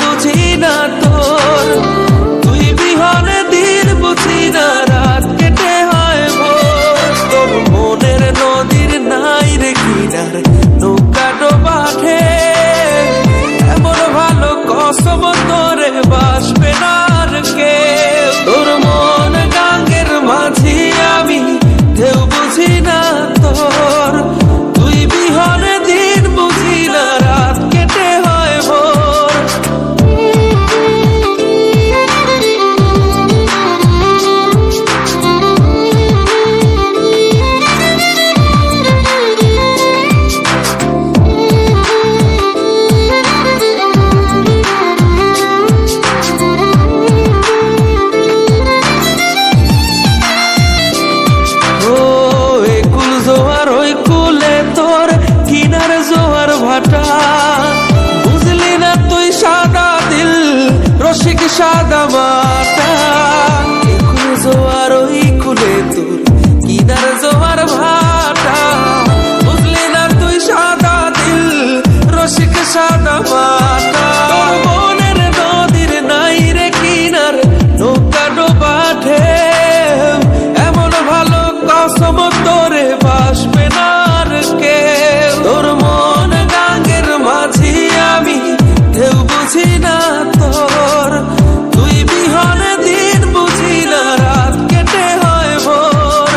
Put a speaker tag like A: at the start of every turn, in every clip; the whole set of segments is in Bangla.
A: বুঝি না তোর, তুই বিহনে দিন বুঝি না রাত কেটে হয় ভোর। তোর মনের নদীর নাই রে কিনার, নৌকা ডোবাঠে এমন ভালো কসম তোরে বাসবে না আর কেউ। তোর মন গাঙ্গের মাঝি আমি, ঢেউ বুঝি না তোর, তুই বিহনে দিন বুঝি না রাত কেটে হয় ভোর। বুঝলি না তুই সাদা দিল রসিক সাদা মাটা, একুল জোয়ার ওই কুলে তোর কিনার জোয়ার ভাটা। বুঝলি না তুই সাদা দিল রসিক সাদা মাটা। তোর মনের নদীর নাই রে কিনার, নৌকা ডোবাঠে এমন ভালো কসম তোরে বাসবে না আর কেউ। তোর মন গাঙ্গের মাঝি আমি, ঢেউ বুঝি না তোর, তুই বিহনে দিন বুঝি না রাত কেটে হয় ভোর।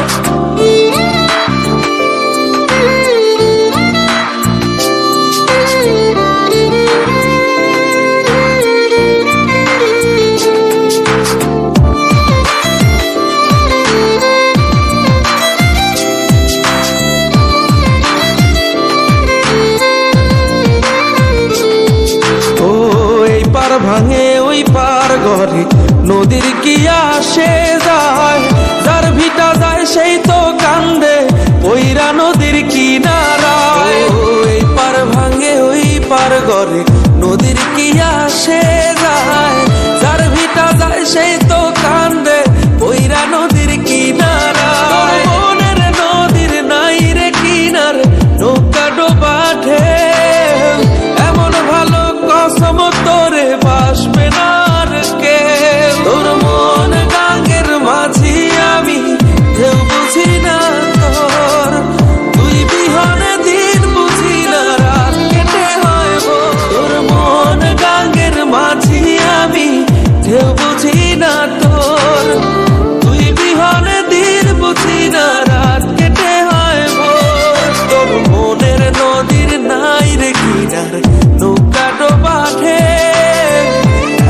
A: ভাঙে ওই পার ঘরে নদীর কি আসে যায়, যার ভিটা যায় সেই তো কান্দে ওইরা নদীর কিনারায়। ওই পার ভাঙে ওই পার ঘরে নদীর কি আসে যায়, যার ভিটা যায় সেই তো কান্দে ওইরা নদীর কিনারায়। মনের নদীর নাই রে কিনার, নৌকা ডোবাঠে এমন ভালো কসম তোরে বাসবে না আর কেউ। তোর মন গাঙ্গের মাঝি আমি, ঢেউ বুঝি না তোর, তুই বিহনে দিন বুঝি না রাত কেটে হয় ভোর। তোর মন গাঙ্গের মাঝি আমি, ঢেউ বুঝি না তোর, তুই বিহনে দিন বুঝি না রাত কেটে হয় ভোর। তোর মনের নদীর নাই রে কিনার, নৌকা ডোবাঠে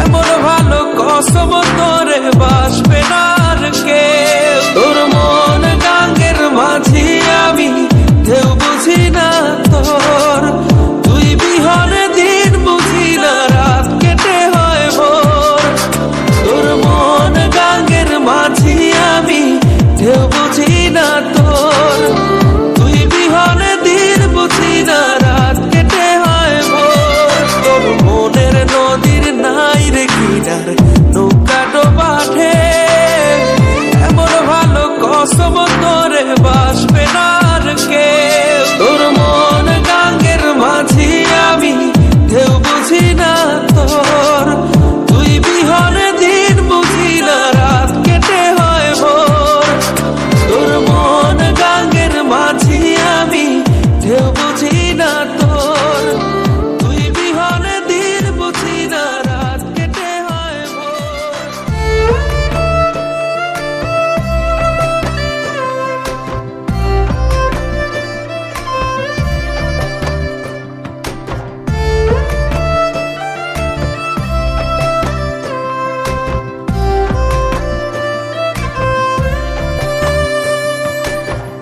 A: এমন ভালো কসম তোরে বাসবে না আর কেউ। তোর মন গাঙ্গের মাঝি আমি, ঢেউ বুঝি না তোর, তুই বিহনে দিন বুঝি না রাত কেটে হয় ভোর। তোর মন গাঙ্গের মাঝি আমি, ঢেউ বুঝি না তোর, তুই বিহনে দিন বুঝি না রাত কেটে হয় ভোর। তোর মনের নদীর নাই রে কিনার, নৌকা ডোবাঠে এমন ভালো কসম তোরে বাসবে না আর কেউ। তোর মন গাঙ্গের মাঝি আমি, ঢেউ বুঝি না তোর, তুই বিহনে দিন বুঝি না রাত কেটে হয় ভোর। তোর মন গাঙ্গের মাঝি আমি, ঢেউ বুঝি না তোর, তুই বিহনে দিন বুঝি না রাত কেটে হয় ভোর।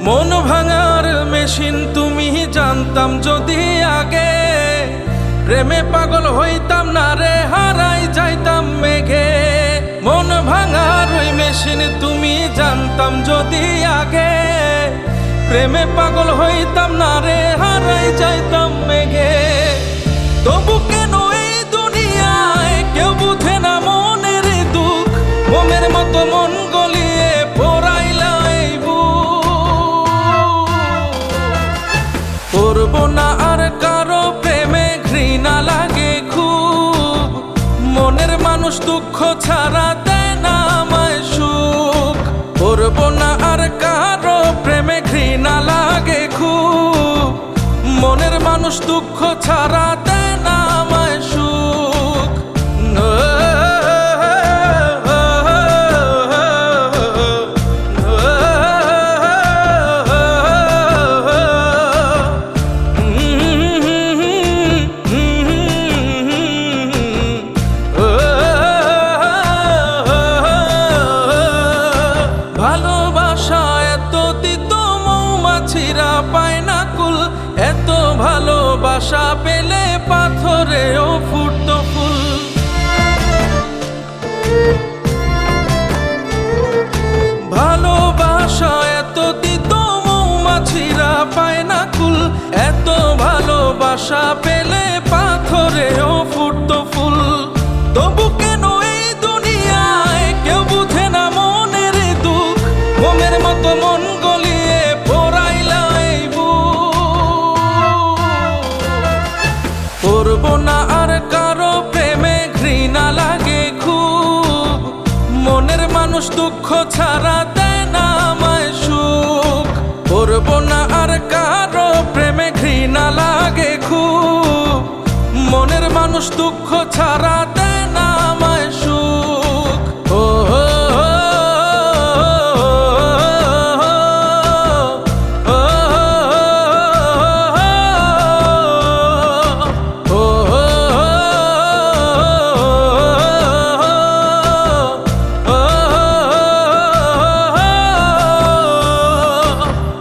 A: মন ভাঙার মেশিন তুমি জানতাম যদি আগে, প্রেমে পাগল হইতাম না রে হারাই যাইতাম মেঘে। মন ভাঙার ওই মেশিন তুমি জানতাম যদি আগে, প্রেমে পাগল হইতাম না রে হারাই যাইতাম মেঘে। তবু কেন এই দুনিয়ায় কেউ বুঝে না মনের দুঃখ, মোমের মতো মন গলিয়ে পোড়াইলা এই বুক। করবো না আর কারো প্রেমে, ঘৃণা লাগে খুব দুঃখ ছাড়া দেয় না আমায় সুখ। করবো না আর কারো প্রেমে, ঘৃণা লাগে খুব। মনের মানুষ দুঃখ ছাড়া দেয় না আমায় সুখ। ভালোবাসা এত দিত মৌমাছিরা পায় না কুল, এত ভালোবাসা পেলে পাথরেও ফুটতো ফুল। ভালোবাসা এত দিত মৌমাছিরা পায় না কুল, এত ভালোবাসা পেলে পাথরেও ফুটতো ফুল। তবু কেন এই দুনিয়ায় কেউ বুঝে না মনের দুঃখ, মোমের মতো মন গলিয়ে পোড়াইলা এই বুক। করবো না আর কারো প্রেমে, ঘৃণা লাগে খুব। মনের মানুষ দুঃখ ছাড়া দেয় না আমায় সুখ। করবো না আর কারো প্রেমে, ঘৃণা লাগে খুব। মনের মানুষ দুঃখ ছাড়া দেয় না আমায় সুখ। ও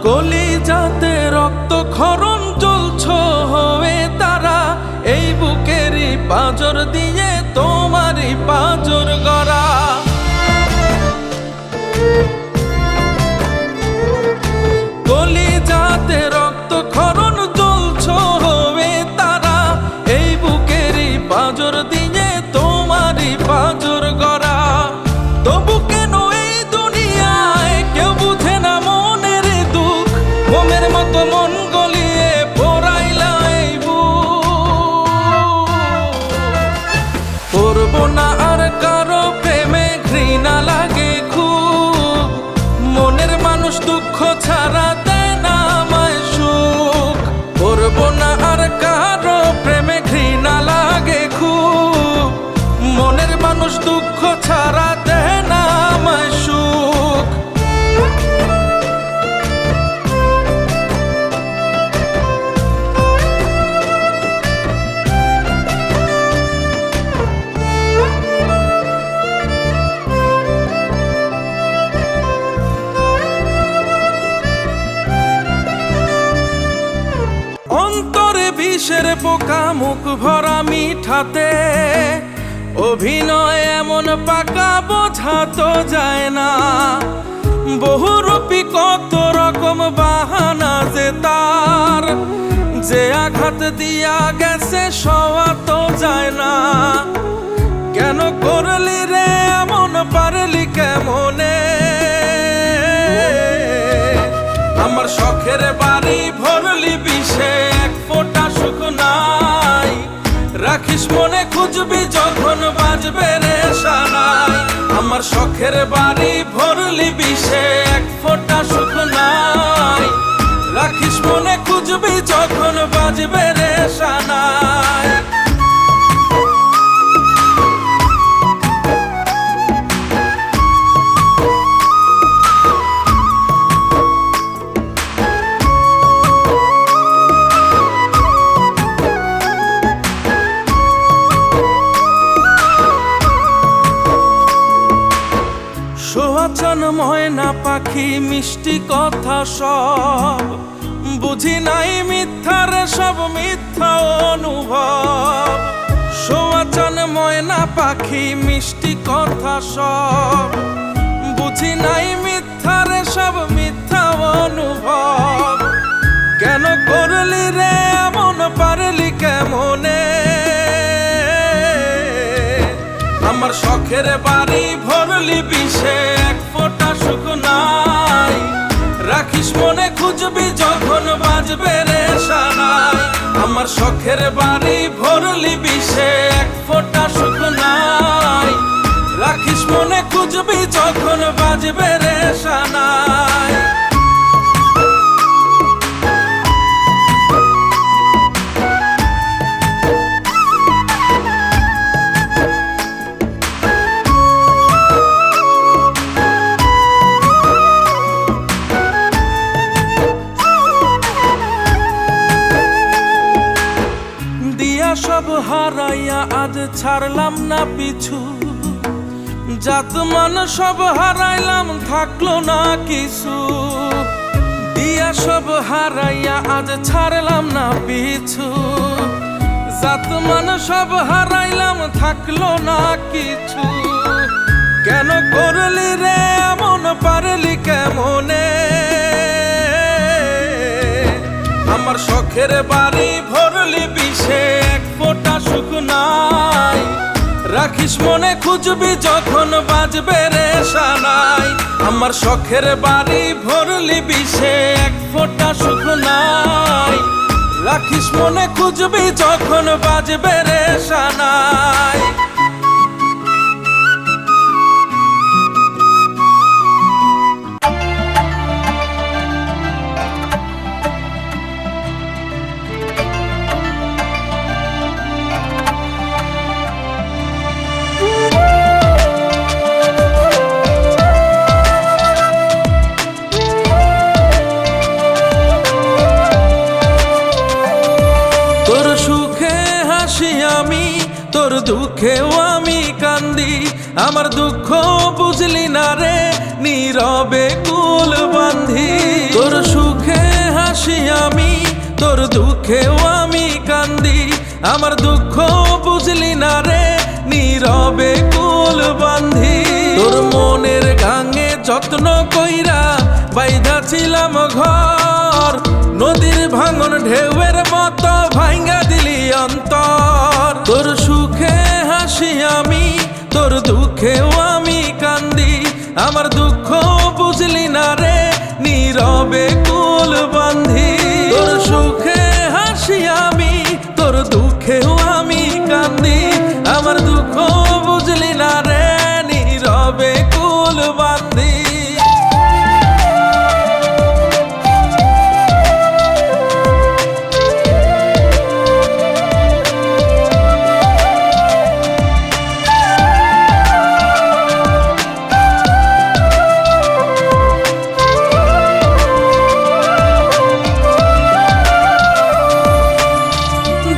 A: কলিজাতে রক্ত ক্ষরণ জ্বলছ হয়ে তারা, এই বুকেরই পাঁজর দিয়ে তোমারই পাঁজর গড়া। কলিজাতে রক্ত ক্ষরণ জ্বলছ হয়ে তারা, এই বুকেরই পাঁজর দিয়ে তোমারই পাঁজর গড়া। তবু কেন এই দুনিয়ায় কেউ বুঝে না মনের দুঃখ, মোমের মতো মন গলিয়ে পোড়াইলা এই বুক। করবো না আর কারো প্রেমে, ঘৃণা লাগে খুব। মনের মানুষ দুঃখ ছাড়া দেয় না আমায় সুখ। করবো না আর কারো প্রেমে, ঘৃণা লাগে খুব। মনের মানুষ দুঃখ ছাড়া দেয় না আমায় সুখ। অন্তরে বিষের পোকা, মুখ ভরা মিঠাতে। অভিনয় এমন পাকা বোঝা তো যায় না। বহুরূপী কত রকম বাহানা যে তার, যে আঘাত দিয়া গেছে সওয়া তো যায় না। কেন করলি রে এমন, পারলি কেমনে? আমার শখের বাড়ি ভরলি বিষে, এক ফোঁটা সুখ নাই। রাখিস মনে, খুঁজবি যখন বাজবে রে সানাই। আমার শখের বাড়ি ভরলি বিষে, এক ফোঁটা সুখ নাই। রাখিস মনে, খুঁজবি যখন বাজবে রে সানাই। সোয়াচান ময়না পাখি, মিষ্টি কথা সব বুঝি নাই মিথ্যার, সব মিথ্যা অনুভব। সোয়াচান ময়না পাখি, মিষ্টি কথা সব বুঝি নাই মিথ্যার, সব মিথ্যা অনুভব। কেন করলি রে এমন, পারলি কেমনে? আমার শখের বাড়ি ভরলি বিষে, এক ফোঁটা সুখ নাই। রাখিস মনে, খুঁজবি যখন বাজবে রে সানাই। আমার শখের বাড়ি ভরলি বিষে, এক ফোঁটা সুখ নাই। ছাড়লাম না পিছু, জাত মান সব হারাইলাম থাকলো না কিছু, দিয়া সব হারাইয়া আজ ছাড়লাম না পিছু, জাত মান সব হারাইলাম থাকলো না কিছু। কেন করলি রে এমন, পারলি কেমনে? আমার শখের বাড়ি ভরলি বিষে, এক ফোঁটা সুখ নাই। রাখিস মনে, খুঁজবি যখন বাজবে রে সানাই। আমার শখের বাড়ি ভরলি বিষে, এক ফোঁটা সুখ নাই। রাখিস মনে, খুঁজবি যখন বাজবে রে সানাই। তোর সুখে হাসি আমি, তোর দুঃখেও আমি কান্দি। আমার দুঃখ বুঝলি না রে, নীরবে কুল বান্ধি। তোর সুখে হাসি আমি, তোর দুঃখেও আমি কান্দি। আমার দুঃখ বুঝলি না রে, নীরবে কুল বান্ধি। তোর মনের গাঙে যত্ন কইরা বাইধা ছিলাম ঘর, নদীর ভাঙন ঢেউয়ের মতো ভাঙ্গা দিলি অন্তর। তোর সুখে হাসি আমি, তোর দুঃখেও আমি কান্দি। আমার দুঃখ বুঝলি না রে, নীরবে কুল বান্ধি। তোর সুখে হাসি আমি, তোর দুঃখেও আমি কান্দি। আমার দুঃখ বুঝলি না রে, নীরবে কুল বান্ধি।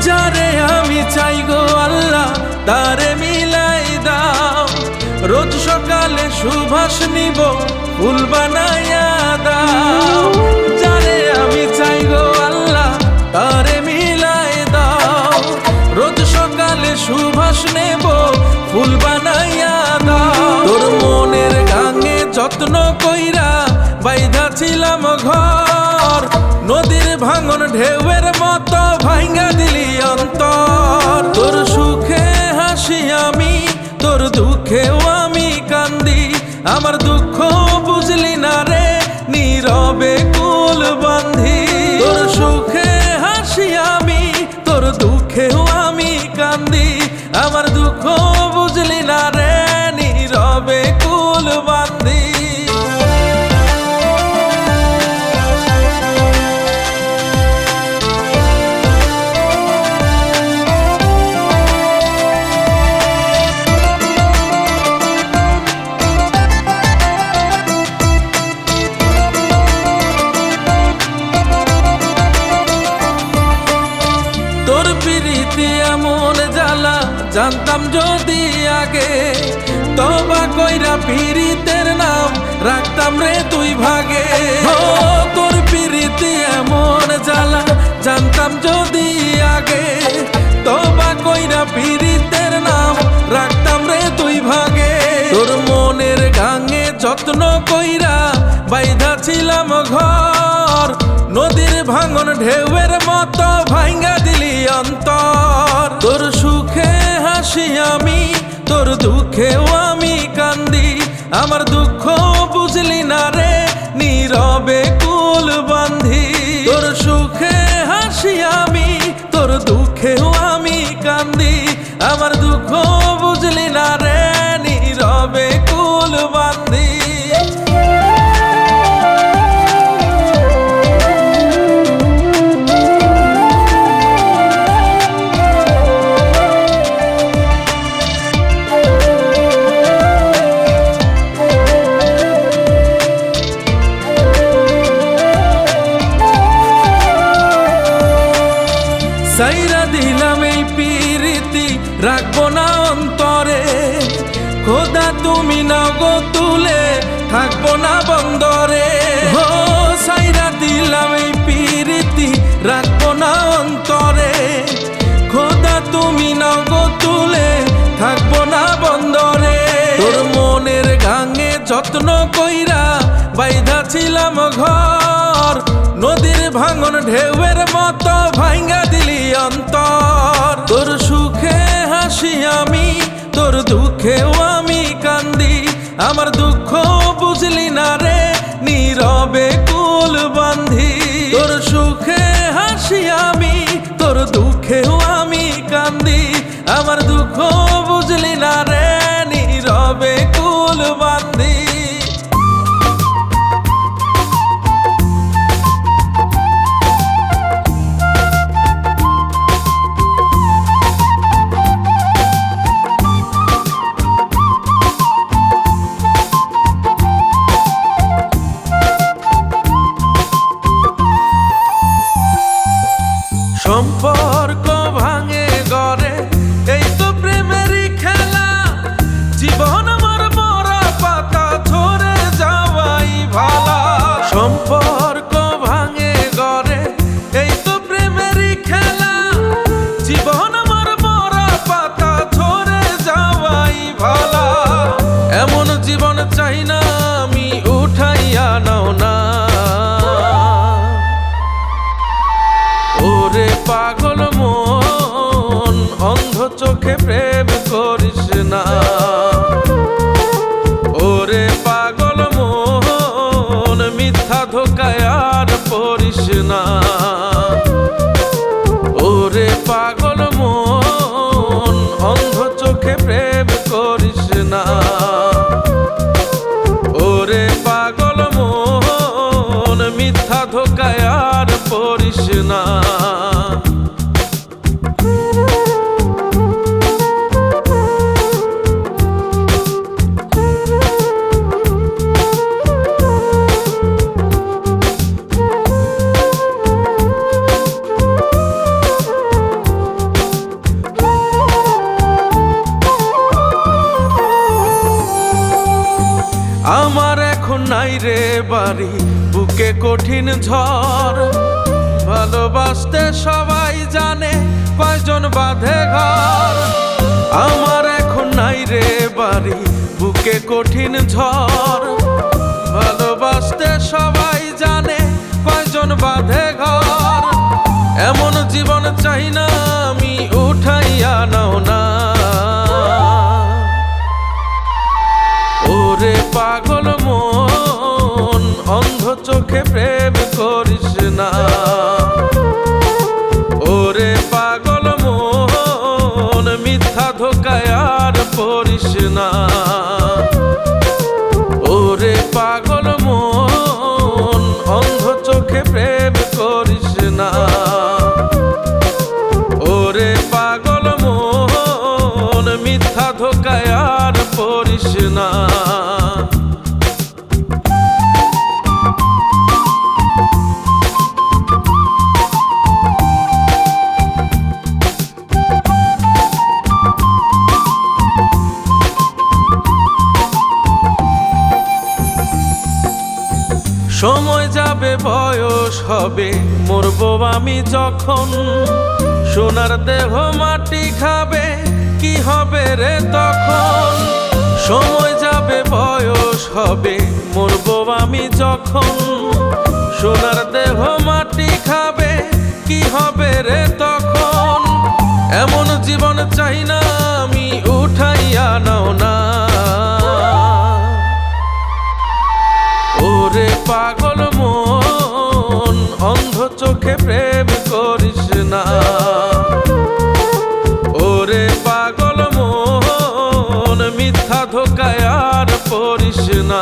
A: যারে আমি চাই গো আল্লাহ, তারে মিলাই দাও। রোজ সকালে সুবাস নিব, ফুল বানাইয়া দাও। যারে আমি চাই গো আল্লাহ, তারে মিলাই দাও। রোজ সকালে সুবাস নেব, ফুল বানাইয়া দাও। তোর মনের গাঙে যত্ন কইরা বাইধা ছিলাম ঘর, নদীর ভাঙন ঢেউয়ের মতো ভাঙ্গা দিলি অন্তর। তোর সুখে হাসি আমি, তোর দুঃখেও আমি কান্দি। আমার দুঃখ বুঝলি না রে, নীরবে কুল বান্ধি। তোর সুখে হাসি আমি, তোর দুঃখেও আমি কান্দি। আমার দুঃখ বুঝলি না রে, নীরবে কুল বান্ধি। তোর প্রীতি এমন জ্বালা, জানতাম যদি আগে। তবা কইরা প্রীতের নাম রাখতাম রে তুই ভাগে। তোর প্রীতি এমন জ্বালা, জানতাম যদি আগে। তবা কইরা প্রীতের নাম রাখতাম রে তুই ভাগে। তোর মনের গাঙে যত্ন কইরা বাইধা ছিলাম ঘর, নদীর ভাঙন ঢেউয়ের মতো ভাঙ্গা দিলি অন্তর। তোর সুখে হাসি আমি, তোর দুঃখেও আমি কান্দি। আমার দুঃখ বুঝলি না রে, নীরবে কুল বান্ধি। তোর সুখে হাসি আমি, তোর দুঃখেও আমি কান্দি। আমার দুঃখ বুঝলি না রে, নীরবে কুল বান্ধি। সাইরা দিলাম এই প্রীতি, রাখবো না তুমি নাও গো তুলে, থাকবো না বন্দরে। ও সাইরা দিলাম এই পিরিতি, রাখবো না অন্তরে। খোদা তুমি নাও গো তুলে, থাকবো না বন্দরে। তোর মনের গাঙে যত্ন কইরা বাইধা ছিলাম ঘর, নদীর ভাঙন ঢেউয়ের মতো ভাঙ্গা দিলি অন্তর। তোর সুখে হাসি আমি, তোর দুঃখেও আমি কান্দি। আমার দুঃখ বুঝলি না রে, নীরবে কুল বান্ধি। তোর সুখে হাসি আমি, তোর দুঃখেও আমি কান্দি। আমার দুঃখ বুঝলি না রে, নীরবে কুল বান্ধি। সম্পর্ক ভাঙে গড়ে, এই তো প্রেমেরই খেলা। জীবন আমার মরা পাতা ঝরে যাওয়াই ভালা। সম্পর্ক ভাঙে গড়ে, এই তো প্রেমেরই খেলা। জীবন আমার মরা পাতা ঝরে যাওয়াই ভালা। এমন জীবন চাই না আমি, উঠাইয়া নাও না। ওরে পাগল মন, অন্ধ চোখে প্রেম করিস না। ওরে পাগল মন, মিথ্যা ধোকায় আর পড়িস না। ওরে পাগল মন, অন্ধ চোখে প্রেম করিস না। ওরে পাগল মন, মিথ্যা ধোকায় আর পড়িস না। আমার এখন নাই রে বাড়ি, বুকে কঠিন ঝড়। ভালোবাসতে সবাই জানে, কয়জন বাঁধে ঘর। আমার এখন নাই রে বাড়ি, বুকে কঠিন ঝড়। ভালোবাসতে সবাই জানে, কয়জন বাঁধে ঘর। এমন জীবন চাই না আমি, উঠাইয়া নাও না। ওরে পাগল মন, অন্ধ চোখে প্রেম করিস না। ওরে পাগল মন, মিথ্যা ধোকায় আর পড়িস না। ওরে পাগল মন, অন্ধ চোখে প্রেম করিস না। ওরে পাগল মন, মিথ্যা ধোকায় আর পড়িস না। সময় যাবে, বয়স হবে, মরবো আমি যখন। সোনার দেহ মাটি খাবে, কি হবে রে তখন। সময় যাবে, বয়স হবে, মরবো আমি যখন। সোনার দেহ মাটি খাবে, কি হবে রে তখন। এমন জীবন চাই না আমি, উঠাইয়া নাও না। ওরে পাগল মন, অন্ধ চোখে প্রেম করিস না। ওরে পাগল মন, মিথ্যা ধোকায় আর পড়িস না।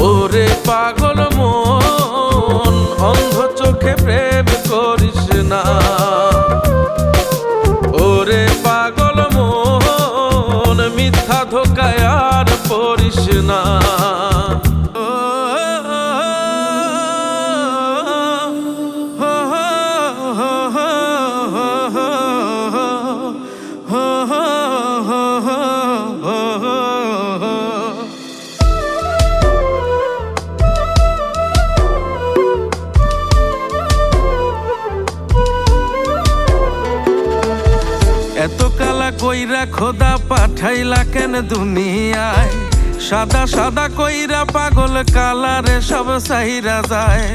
A: ওরে পাগল মন, অন্ধ চোখে প্রেম করিস না। ওরে পাগল মন, মিথ্যা ধোকায় আর পড়িস না। খোদা পাঠাইলা কেন দুনিয়ায়, সাদা সাদা কইরা পাগল কালারে সব সাইরা যায়।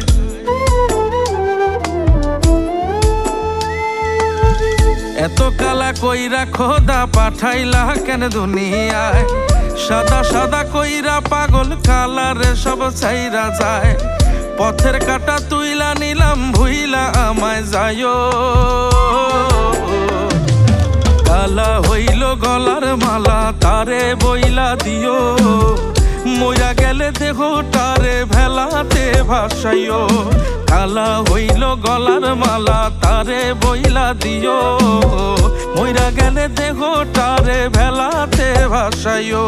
A: এত কালা কইরা খোদা পাঠাইলা কেন দুনিয়ায়, সাদা সাদা কইরা পাগল কালারে সব সাইরা যায়। পথের কাটা তুইলা নিলাম ভুইলা আমায় যায়ো, কালা হইল গলার মালা তারে বইলা দিও, মইরা গেলে দেহ তারে ভেলাতে ভাসাইও। কালা হইল গলার মালা তারে বইলা দিও, মইরা গেলে দেহ তারে ভেলাতে ভাসাইও।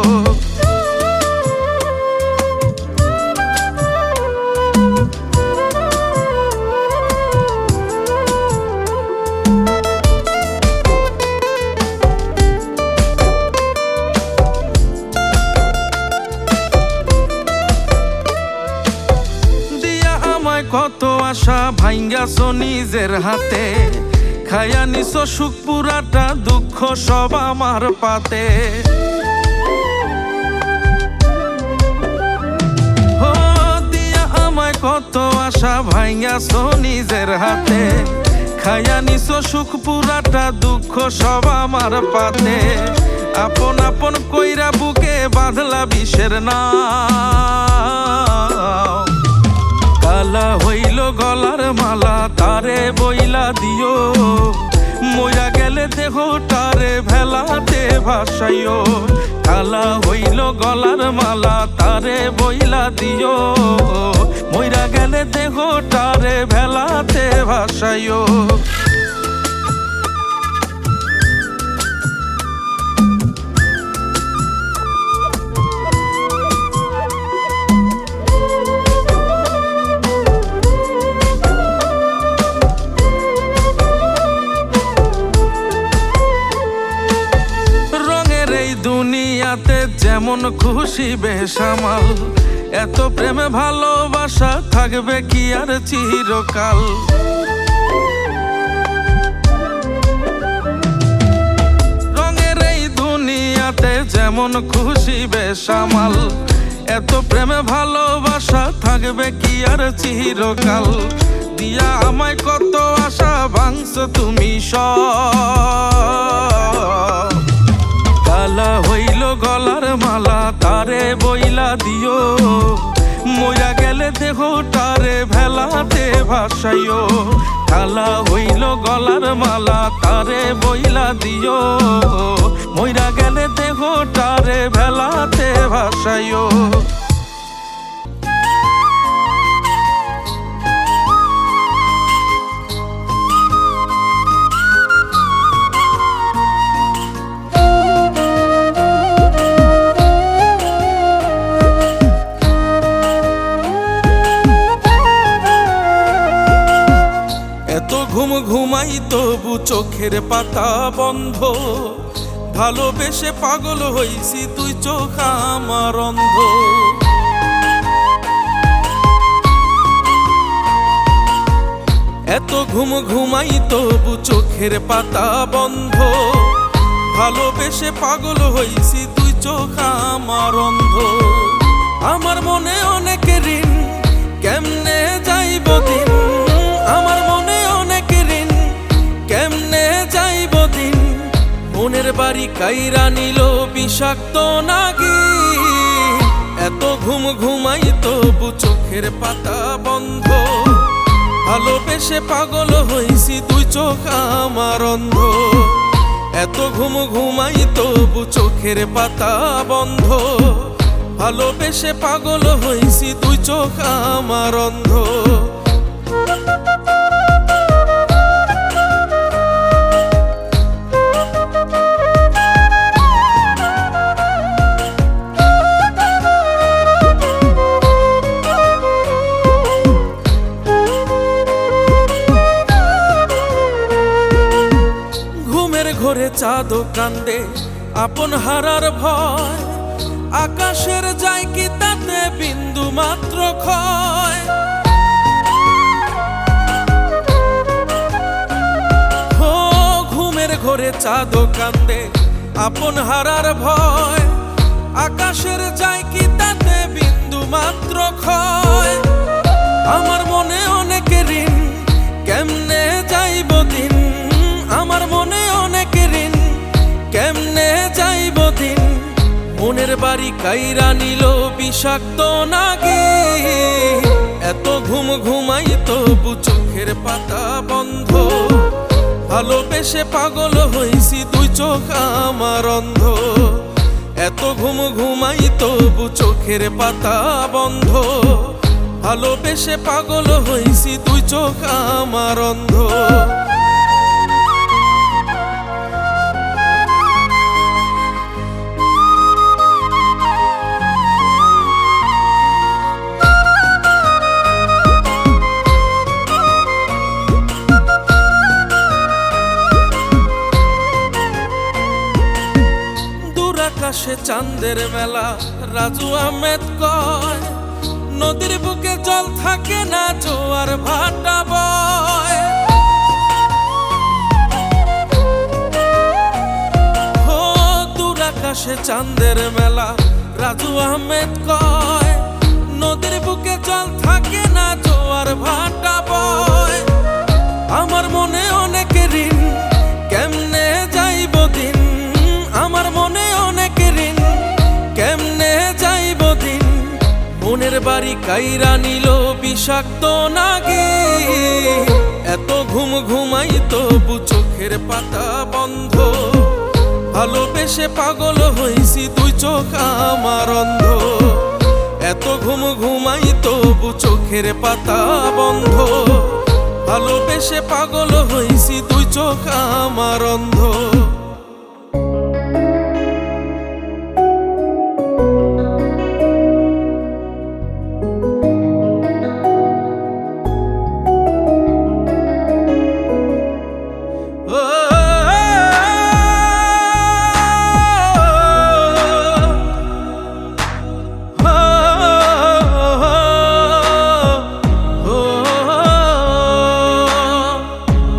A: কত আশা ভাঙ্গাছো নিজের হাতে, খায়া নিছো সুখ পুরাটা দুঃখ সব আমার পাতে। ও দিয়া আমায় কত আশা ভাঙ্গাছো নিজের হাতে, খায়া নিছো সুখ পুরাটা দুঃখ সব আমার পাতে। আপন আপন কইরা বুকে বাঁধলা বিষের নাও, কালা হইল গলার মালা তারে বইলা দিও, মইরা গেলে দেহ তারে ভেলাতে ভাসাইও। কালা হইল গলার মালা তারে বইলা দিও, মইরা গেলে দেহ তারে ভেলাতে ভাসাইও। দুনিয়াতে যেমন খুশি বেসামাল, এত প্রেমে ভালোবাসা থাকবে কি আর চিরকাল। রঙের এই দুনিয়াতে যেমন খুশি বেসামাল, এত প্রেমে ভালোবাসা থাকবে কি আর চিরকাল। দিয়া আমায় কত আশা ভাঙছো তুমি সব, কালা হইল গলার মালা তারে বইলা দিও, মইরা গেলে দেহ তারে ভেলাতে ভাসাইও। কালা হইল গলার মালা তারে বইলা দিও, মইরা গেলে দেহ তারে ভেলাতে ভাসাইও। ঘুম ঘুমাই তবু চোখের পাতা বন্ধ, ভালোবেসে পাগল হইছি তুই চোখ আমার অন্ধ। এত ঘুম ঘুমাই তবু চোখের পাতা বন্ধ, ভালোবেসে পাগল হইছি তুই চোখ আমার অন্ধ। আমার মনে অনেক ঋণ কেমনে যাইব দিন, আমার মনে অনেক ঋণ কেমনে যাইব দিন। মনের বাড়ি কাইরা নিল বিষাক্ত নাগি, এত ঘুম ঘুমাই তবু চোখের পাতা বন্ধ, ভালোবেসে পাগল হইছি তুই চোখ আমার অন্ধ। এত ঘুম ঘুমাই তবু চোখের পাতা বন্ধ, ভালোবেসে পাগল হইছি তুই চোখ আমার অন্ধ। ঘরে চাঁদ কান্দে আপন হারার ভয়, আকাশের যায় কি তাতে বিন্দু মাত্র ক্ষয়। ঘুমের ঘরে চাঁদ কান্দে আপন হারার ভয়, আকাশের যায় কি তাতে বিন্দু মাত্র ক্ষয়। আমার মনে অনেক ঋণ, কেমনে যাইব দিন, আমার মনে অনেক ঋণ, কেমনে যাইব দিন। মনের বাড়ি কাইরা নিল বিষাক্ত নাগি, এত ঘুম ঘুমাই তবু চোখের পাতা বন্ধ। ভালোবেসে পাগল হইছি দুই চোখ আমার অন্ধ, এত ঘুম ঘুমাই তবু চোখের পাতা বন্ধ। ভালোবেসে পাগল হইছি দুই চোখ আমার অন্ধ। আকাশে চাঁদের মেলা, রাজু আহমেদ কয়, নদীর বুকে জল থাকে না, জোয়ার ভাটা বয়। ও দূর আকাশে চাঁদের মেলা, রাজু আহমেদ কয়, নদীর বুকে জল থাকে না, জোয়ার ভাটা বয়। আমার মনে অনেক ঋণ, কেমনে যাইব দিন, আমার মনে অনেক ঋণ, কেমনে যাইব দিন। মনের বাড়ি কাইরা নিল বিষাক্ত নাগি, এত ঘুম ঘুমাই তবু চোখের পাতা বন্ধ। ভালোবেসে পাগল হইছি দুই চোখ আমার অন্ধ, এত ঘুম ঘুমাই তবু চোখের পাতা বন্ধ। ভালোবেসে পাগল হইছি দুই চোখ আমার অন্ধ।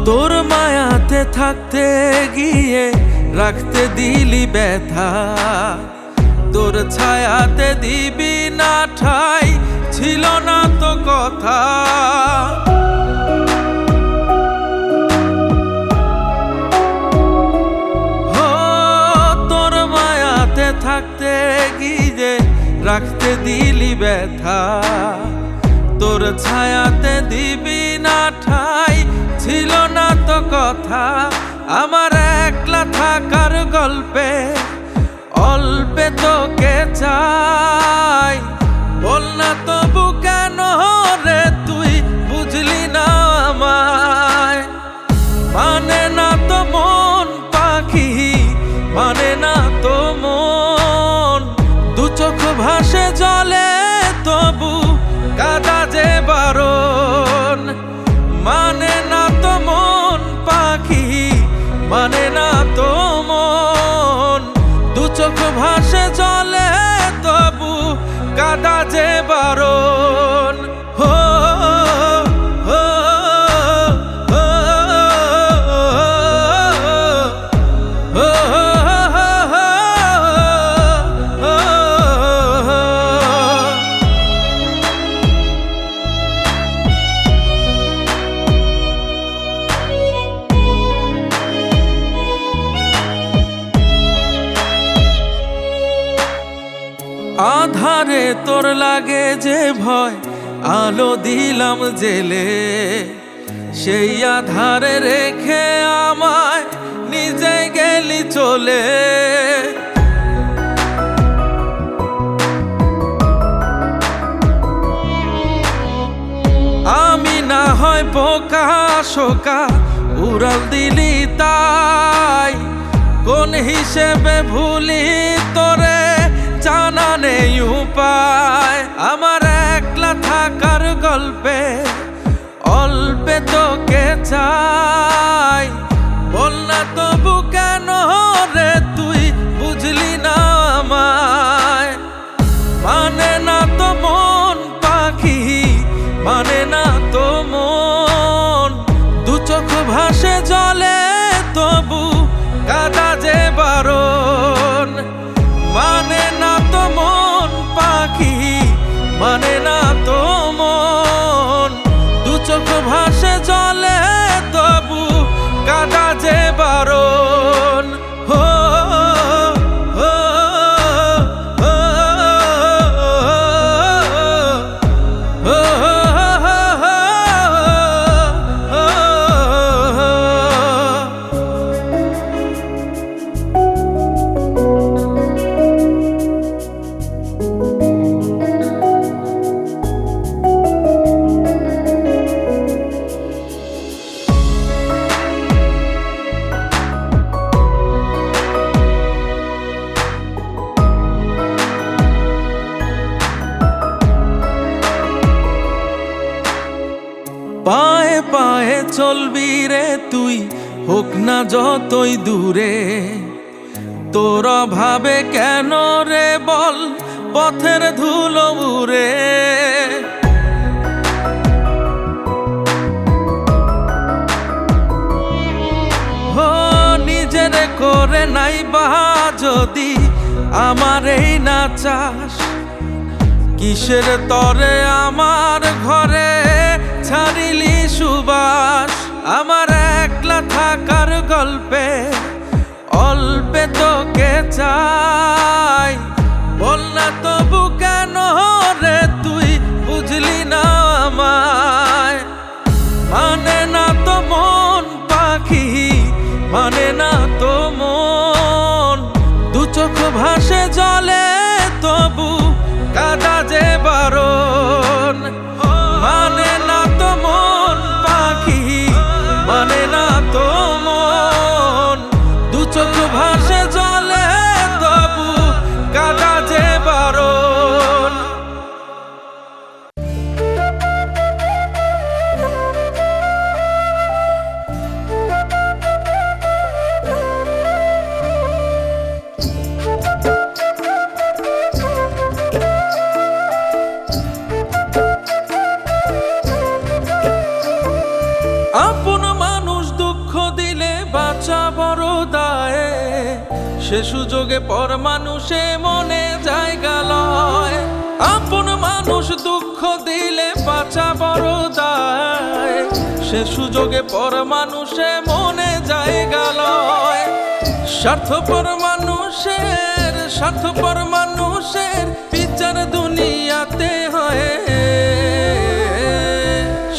A: তোর মায়াতে থাকতে গিয়ে রাখতে দিলি ব্যথা, তোর ছায়াতে দিবি না ঠাই, ছিল না তো কথা। তোর মায়াতে থাকতে গিয়ে রাখতে দিলি ব্যথা, তোর ছায়াতে দিবি না ঠাই, ছিল না তো কথা। আমার একলা থাকার গল্পে অল্পে তোকে চাই, বল না তবু কেন রে তুই বুঝলি না আমায়। মানে না তো মন পাখি, মানে না তো মন, দু চোখ ভাসে জলে তবু কাদা যে বারণ। মানে না তো মন পাখি, মানে না তো মন, দু চোখ ভাসে জলে তবু কাদা যে বারণ। হো হো হো আধারে তোর লাগে যে ভয়, আলো দিলাম জেলে, সেই আধারে রেখে আমায় নিজে গেলি চলে। আমি না হয় বোকা শোকা উড়াল দিলি তাই, কোন হিসেবে ভুলি তোরে জানা নেই উপায়। আমার একলা থাকার গল্পে অল্পে তোকে চাই, বল না তবু কেন রে তুই বুঝলি না আমায়। মানে না তো মন পাখি, মানে না তো মন, দু চোখ ভাসে জলে তবু কাদা যে বারণ। চলবি রে তুই, হোক না যতই দূরে। তোর ভাবে কেন রে বল, পথের ধুলো উড়ে। নিজের করে নাই বা যদি আমার এই না চাস, কিসের তরে আমার ঘরে ছাড়িলি সুবাস। আমার একলা থাকার গল্পে অল্পে তোকে চাই, বল না তবু কেন রে তুই বুঝলি না আমায়। মানে না তো মন পাখি, মানে না তো মন, দু চোখ ভাসে জলে তবু কাদা যে বারণ। মানে না তো মন পাখি, মানে না তো মন, দু চোখ ভাসে জলে তবু কাদা যে বারণ। আপন মানুষ দুঃখ দিলে বাঁচা বড় দায়ে, সে সুযোগে পর মানুষে মনে জায়গা লয়। আপন মানুষ দুঃখ দিলে বাঁচা বড় দায়ে, সে সুযোগে পর মানুষে মনে জায়গা লয়। স্বার্থপর মানুষের বিচার দুনিয়াতে হয়।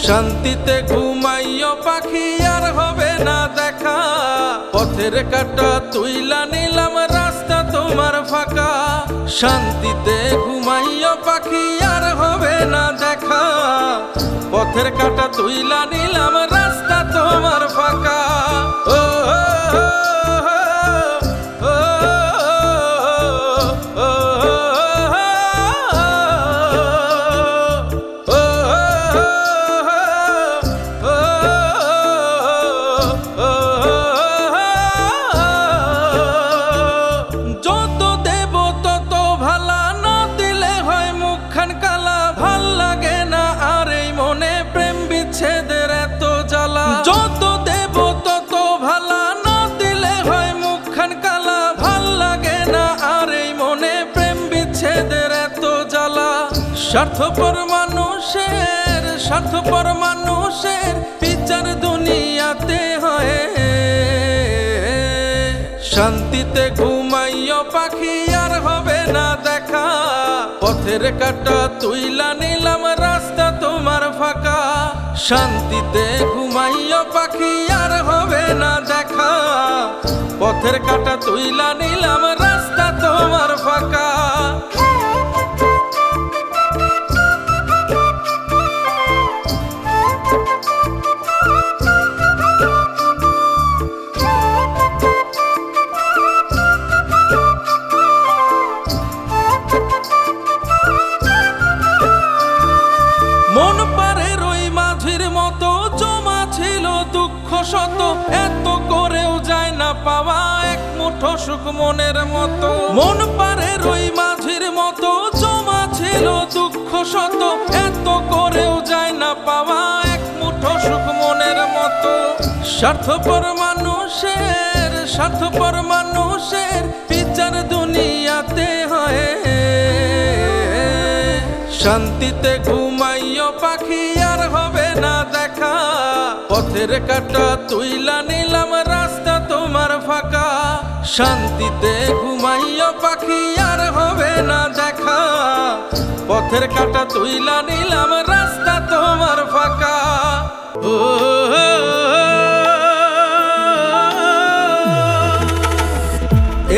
A: শান্তিতে ঘুমাইও পাখি আর হবে না দেখা, পথের কাটা তুইলা নিলাম রাস্তা তোমার ফাঁকা। শান্তিতে ঘুমাইও পাখি আর হবে না দেখা, পথের কাটা তুইলা নিলাম রাস্তা তোমার ফাঁকা। ও স্বার্থপর মানুষের বিচার দুনিয়াতে হয়। শান্তিতে ঘুমাইও পাখি আর হবে না দেখা, পথের কাটা তুইলা নিলাম রাস্তা তোমার ফাঁকা। শান্তিতে ঘুমাইও পাখি আর হবে না দেখা, পথের কাটা তুইলা নিলাম রাস্তা তোমার ফাঁকা। মন পারে রই মাঝির মতো জমা ছিল দুঃখ শত, এত করেও যায় না পাওয়া এক মুঠো সুখ মনের মতো। মন পারে রই মাঝির মতো জমা ছিল দুঃখ শত, এত করেও যায় না পাওয়া এক মুঠো সুখ মনের মতো। স্বার্থপর মানুষের বিচার দুনিয়াতে হয়। শান্তিতে ঘুমাইও পাখি আর হবে না দেখা, পথের কাটা তুইলা নিলাম রাস্তা তোমার ফাঁকা। শান্তিতে ঘুমাইও পাখি আর হবে না দেখা, পথের কাটা তুইলা নিলাম রাস্তা তোমার ফাঁকা। ও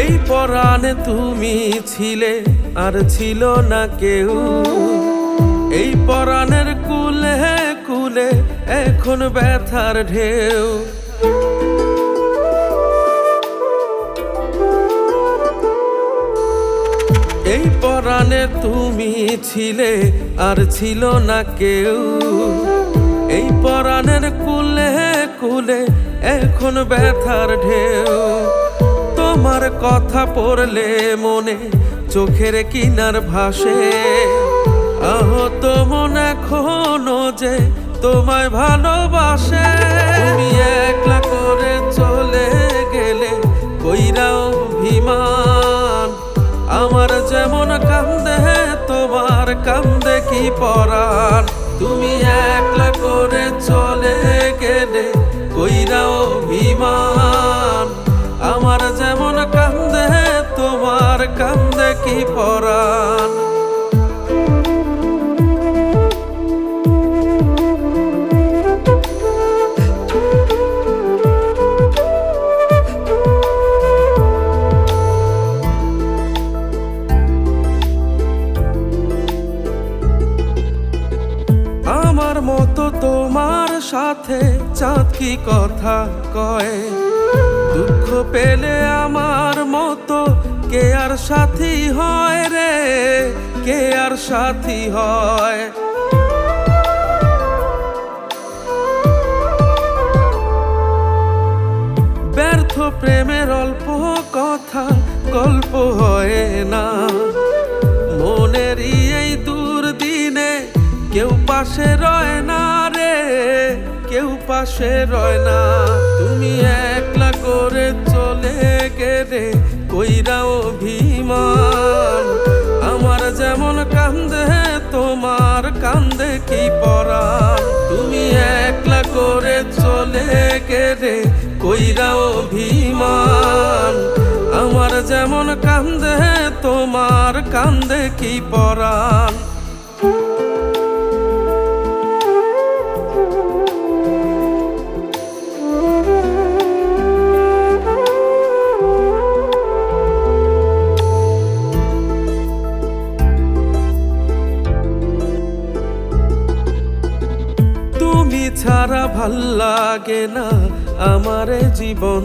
A: এই পরাণে তুমি ছিলে আর ছিল না কেউ, এই পরাণের কুলে কুলে এখন ব্যথার ঢেউ। এই পরাণে তুমি ছিলে আর ছিল না কেউ, এই পরাণের কুলে কুলে এখন ব্যথার ঢেউ, তোমার কথা পড়লে মনে চোখের কিনার ভাসে। আহত মন এখনো যে তোমায় ভালোবাসে। তুমি একলা করে চলে গেলে কইরা অভিমান, আমার যেমন কান্দে তোমার কান্দে কি পরাণ। তুমি একলা করে চলে গেলে কইরা অভিমান, আমার যেমন কান্দে তোমার কান্দে কি পরাণ। আমার মতো তোমার সাথে চাঁদ কি কথা কয়, দুঃখ পেলে আমার মতো কে আর সাথী হয় রে, কে আর সাথী হয়। ব্যর্থ প্রেমের অল্প কথা গল্প হয় না, মনের এই দুর্দিনে কেউ পাশে রয় না রে, কেউ পাশে রয় না। তুমি একলা করে চলে গেলে কইরা অভিমান, আমার যেমন কান্দে তোমার কান্দে কি পরাণ। তুমি একলা করে চলে গেলে কইরা অভিমান, আমার যেমন কান্দে তোমার কান্দে কি পরাণ। তুমি ছাড়া ভাল লাগে না আমার জীবন,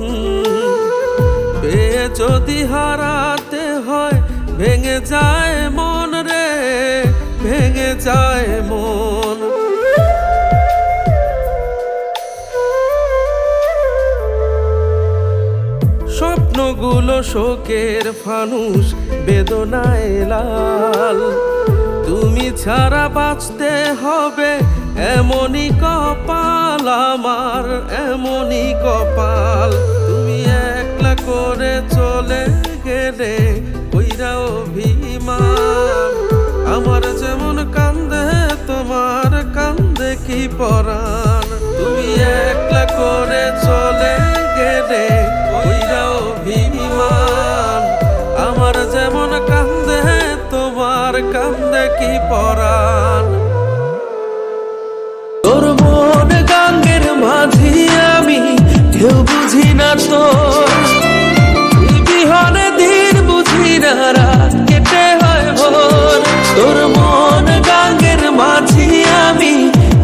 A: পেয়ে যদি হারাতে হয় ভেঙে যায় মন রে, ভেঙে যায় মন। স্বপ্নগুলো শোকের ফানুষ বেদনায় লাল, তুমি ছাড়া বাঁচতে হবে এমনই কপাল আমার, এমনই কপাল। তুমি একলা করে চলে গেলে কইরা অভিমান, আমার যেমন কান্দে তোমার কান্দে কি পরাণ। তুমি একলা করে চলে গেলে কইরা অভিমান, আমার যেমন কান্দে তোমার কান্দে কি পরাণ। তোর মন গাঙ্গের মাঝি আমি কেউ বুঝি না তোর, তুই বিহনে দিন বুঝি না রাত কেটে হয় ভোর। তোর মন গাঙ্গের মাঝি আমি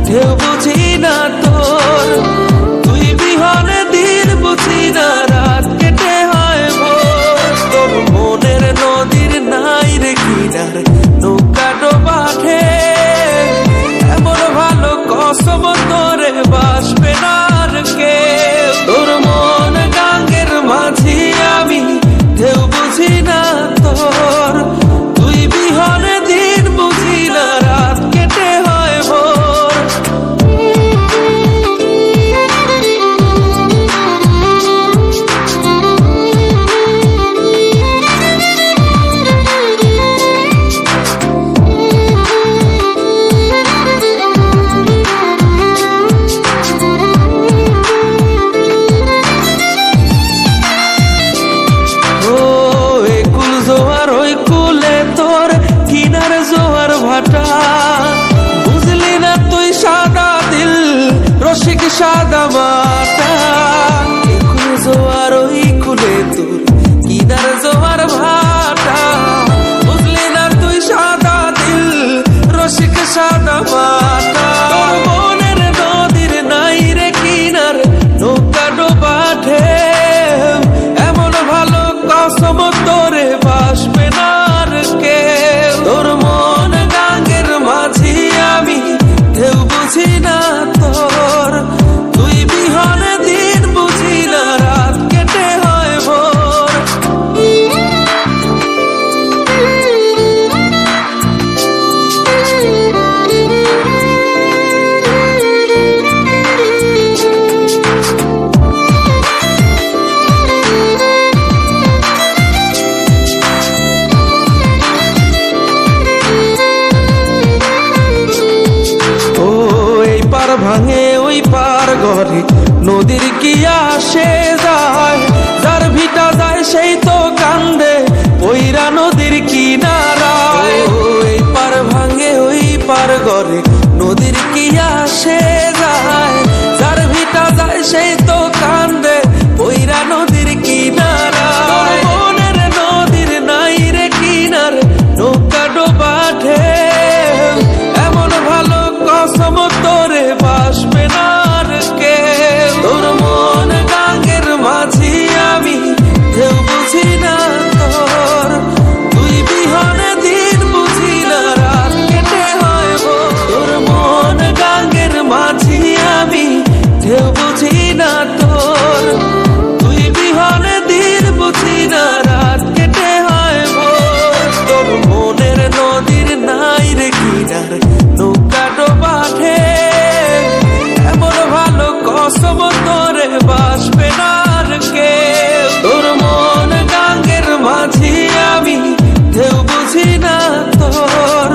A: কেউ বুঝি না তোর, তুই বিহনে দিন বুঝি না রাত কেটে হয় ভোর। তোর মনের নদীর নাই রে কিনার নৌকা ডোবাঠে, এমন ভালো কসম তোরে বাসবে না আর কে। তোর মন গাঙ্গের মাঝি আমি ঢেউ বুঝি না তোর, তুই বিহনে দিন বুঝি না রাত কেটে হয় ভোর। বুঝলি না তুই সাদা দিল রসিক সাদা মাটা, একুল জোয়ার ওই কুলে তোর কিনার জোয়ার ভাটা। বুঝলি না তুই সাদা দিল রসিক সাদা মাটা, তোর মনের নদীর নাই রে কিনার নৌকা ডোবা ঢেউ, এমন ভালো কসম তোরে বাসবে না আর কেউ। তোর মন গাঙ্গের মাঝি আমি ঢেউ বুঝি না তোর, নদীর কি আসে যায়, যার ভিটা যায় সেই তো কান্দে ওইরা নদীর কিনারায়। ওই পার ভাঙে ওই পার গড়ে নদীর কি আসে যায়, যার ভিটা যায় সেই তো কান্দে ওইরা নদীর কিনারায়। মনের নদীর নাই রে কিনার নৌকা ডোবা ঢেউ, এমন ভালো কসম তোরে বাসবে না আর কেউ। তোর মন গাঙ্গের মাঝি আমি ঢেউ বুঝি না তোর, তুই বিহনে দিন বুঝি না রাত কেটে হয় ভোর। তোর মন গাঙ্গের মাঝি আমি ঢেউ বুঝি না তোর, তুই বিহনে দিন বুঝি না রাত কেটে হয় ভোর। তোর মনের নদীর নাই রে কিনার নৌকা ডোবা ঢেউ, এমন ভালো কসম তোরে বাসবে না আর কেউ। তোর মন গাঙ্গের মাঝি আমি ঢেউ বুঝি না তোর,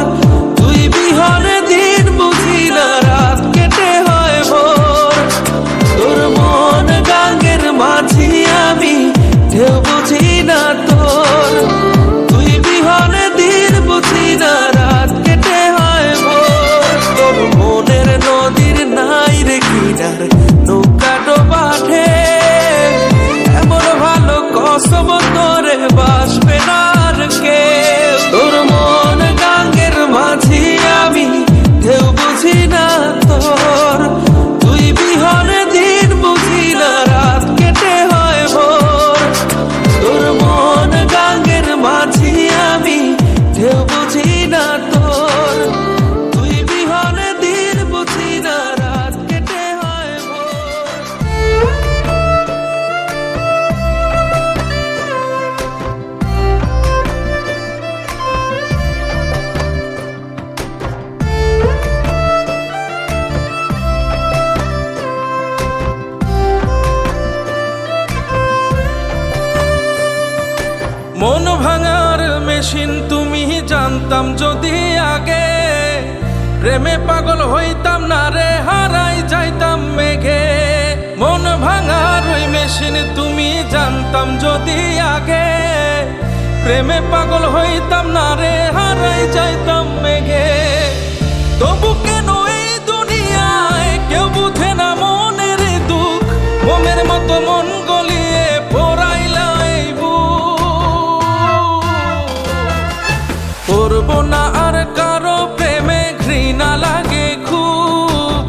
A: তুই বিহনে দিন বুঝি না রাত কেটে হয় ভোর। তোর মন গাঙ্গের মাঝি আমি ঢেউ বুঝি না তোর, তুই বিহনে দিন বুঝি না রাত কেটে হয় ভোর। তোর মনের নদীর নাই রে কিনার নৌকা ডোবা ঢেউ, এমন ভালো কসম তোরে বাসবে না আর কেউ। তোর মন গাঙ্গের মাঝি আমি ঢেউ বুঝি না তোর, তুই বিহনে দিন বুঝি না রাত কেটে হয় ভোর। তোর মন গাঙ্গের মাঝি আমি ঢেউ বুঝি না তোর, তুই বিহনে দিন বুঝি না রাত কেটে হয় ভোর। মন ভাঙার মেশিন তুমি জানতাম যদি আগে, প্রেমে পাগল হইতাম না রে হারাই যাইতাম মেঘে। মন ভাঙার ওই মেশিন তুমি জানতাম যদি আগে, প্রেমে পাগল হইতাম না রে হারাই যাইতাম মেঘে। তবু কেন এই দুনিয়ায় কেউ বুঝে না মনের দুঃখ, মোমের মতো মন গলিয়ে পোড়াইলা এই বুক। করব না আর কারো প্রেমে ঘৃণা লাগে খুব,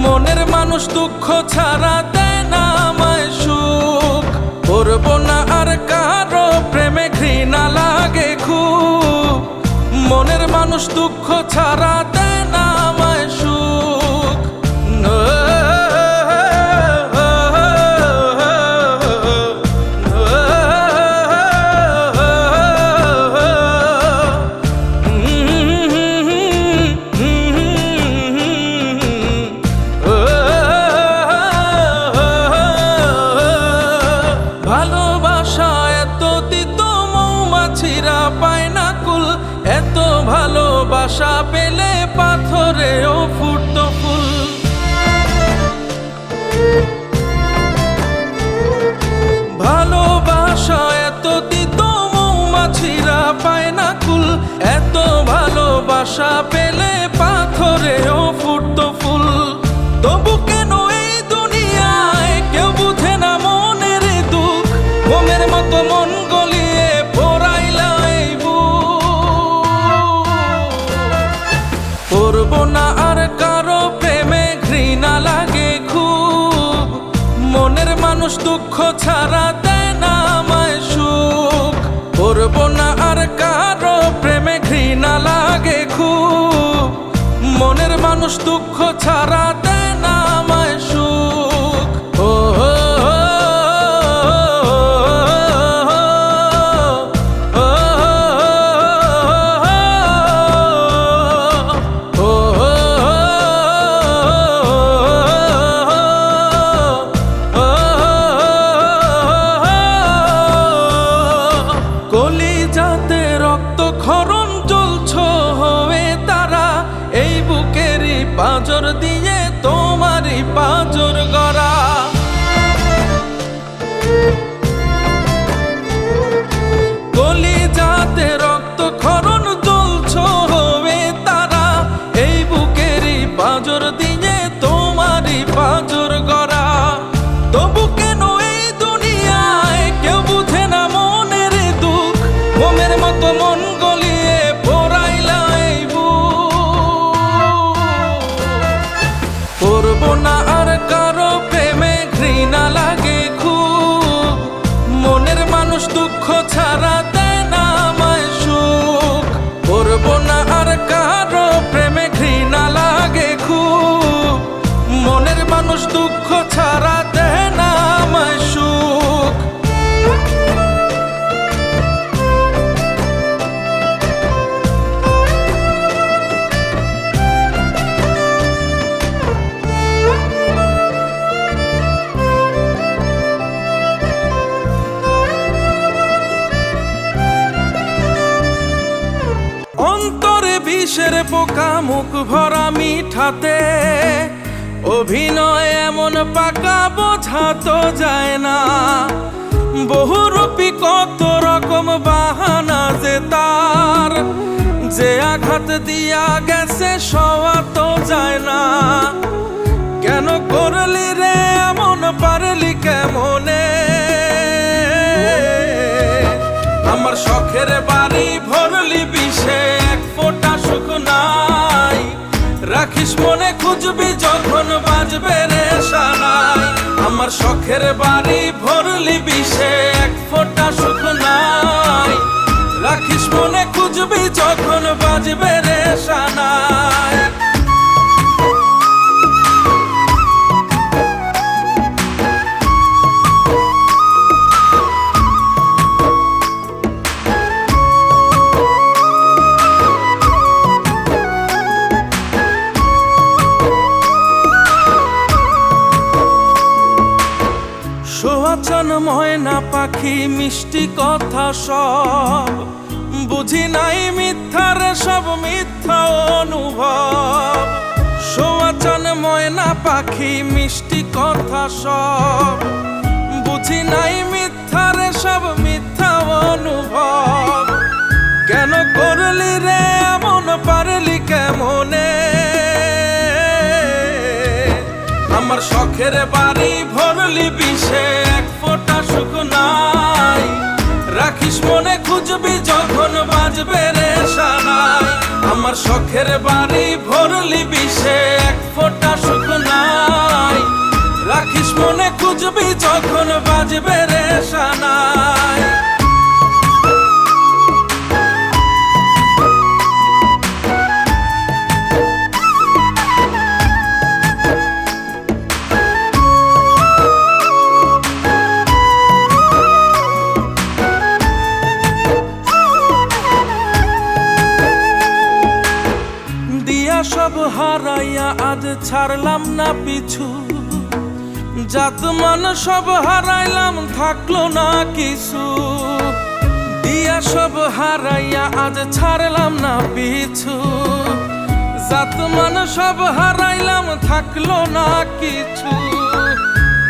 A: মনের মানুষ দুঃখ ছাড়া দেয় না আমায় সুখ। করব না আর কারো প্রেমে ঘৃণা লাগে খুব, মনের মানুষ দুঃখ ছাড়া দেয় না আমায় সুখ। ভালোবাসা এত দিত মৌমাছিরা পায় না কুল, এত ভালোবাসা পেলে পাথরেও ফুটতো ফুল। ভালোবাসা এত দিত মৌমাছিরা পায় না কুল, এত ভালোবাসা পেলে পাথরেও ফুটতো ফুল। তবু কেন এই দুনিয়ায় কেউ বুঝে না মনের দুঃখ, মোমের মতো মন গলিয়ে পোড়াইলা এই বুক। করব না আর কারো প্রেমে ঘৃণা লাগে খুব, মনের মানুষ দুঃখ ছাড়া দেয় না আমায় সুখ। করব না আর কারো প্রেমে ঘৃণা লাগে খুব, মনের মানুষ দুঃখ ছাড়া দেয় না আমায় সুখ। ও কলিজাতে রক্তক্ষরণ জ্বলছ হয়ে তারা, এই বুকেরই পাঁজর দিয়ে তোমারই পাঁজর গড়া। আগুনের মতো মন গলিয়ে পোড়াইলা এই বুক। করব না আর কারো প্রেমে, ঘৃণা লাগে খুব। মনের মানুষ দুঃখ ছাড়া দেয় না আমায় সুখ। করব না আর কারো প্রেমে, ঘৃণা লাগে খুব। মনের মানুষ দুঃখ ছাড়া দেয় না আমায় সুখ। অন্তরে বিষের পোকা, মুখ ভরা মিঠাতে। অভিনয় এমন পাকা, বোঝা তো যায় না। বহুরূপী কত রকম বাহানা যে তার, যে আঘাত দিয়া গেছে সওয়া তো যায় না। কেন করলি রে এমন, পারলি কেমনে? আমার শখের বাড়ি ভরলি বিষে, এক ফোঁটা সুখ নাই। রাখিস মনে, খুঁজবি যখন বাজবে রে সানাই। আমার শখের বাড়ি ভরলি বিষে, এক ফোঁটা সুখ নাই। রাখিস মনে, খুঁজবি যখন বাজবে রে সানাই। সোহাচন ময়না পাখি, মিষ্টি কথা সব। বুঝি নাই মিথ্যার সব, মিথ্যা অনুভব। সোহাচন ময়না পাখি, মিষ্টি কথা সব। বুঝি নাই মিথ্যার সব, মিথ্যা অনুভব। কেন করলি রে এমন, পারলি কেমনে? আমার শখের বাড়ি ভরলি বিষে, এক ফোঁটা সুখ নাই। রাখিস মনে, খুঁজবি যখন বাজবে রে সানাই। আমার শখের বাড়ি ভরলি বিষে, এক ফোঁটা সুখ নাই। রাখিস মনে, খুঁজবি যখন বাজবে রে সানাই। সব হারাইয়া আজ ছাড়লাম না পিছু। জাত মান সব হারাইলাম, থাকলো না কিছু। দিয়া সব হারাইয়া আজ ছাড়লাম না পিছু। জাত মান সব হারাইলাম, থাকলো না কিছু।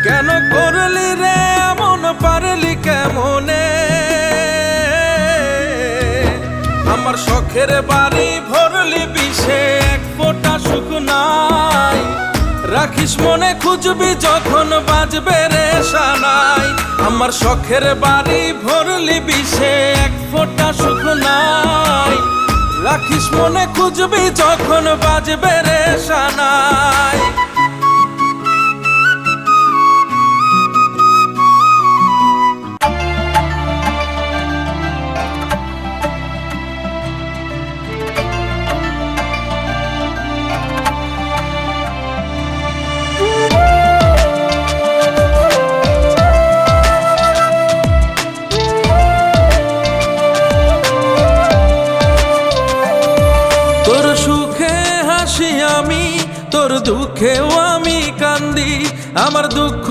A: কেন করলি রে এমন, পারলি কেমনে? আমার শখের বাড়ি ভরলি বিষে, এক ফোঁটা সুখ নাই। রাখিস মনে, খুঁজবি যখন বাজবে রে সানাই। আমার শখের বাড়ি ভরলি বিষে, এক ফোঁটা সুখ নাই। রাখিস মনে, খুঁজবি যখন বাজবে রে সানাই। তোর সুখে হাসি আমি, তোর দুঃখেও আমি কান্দি। আমার দুঃখ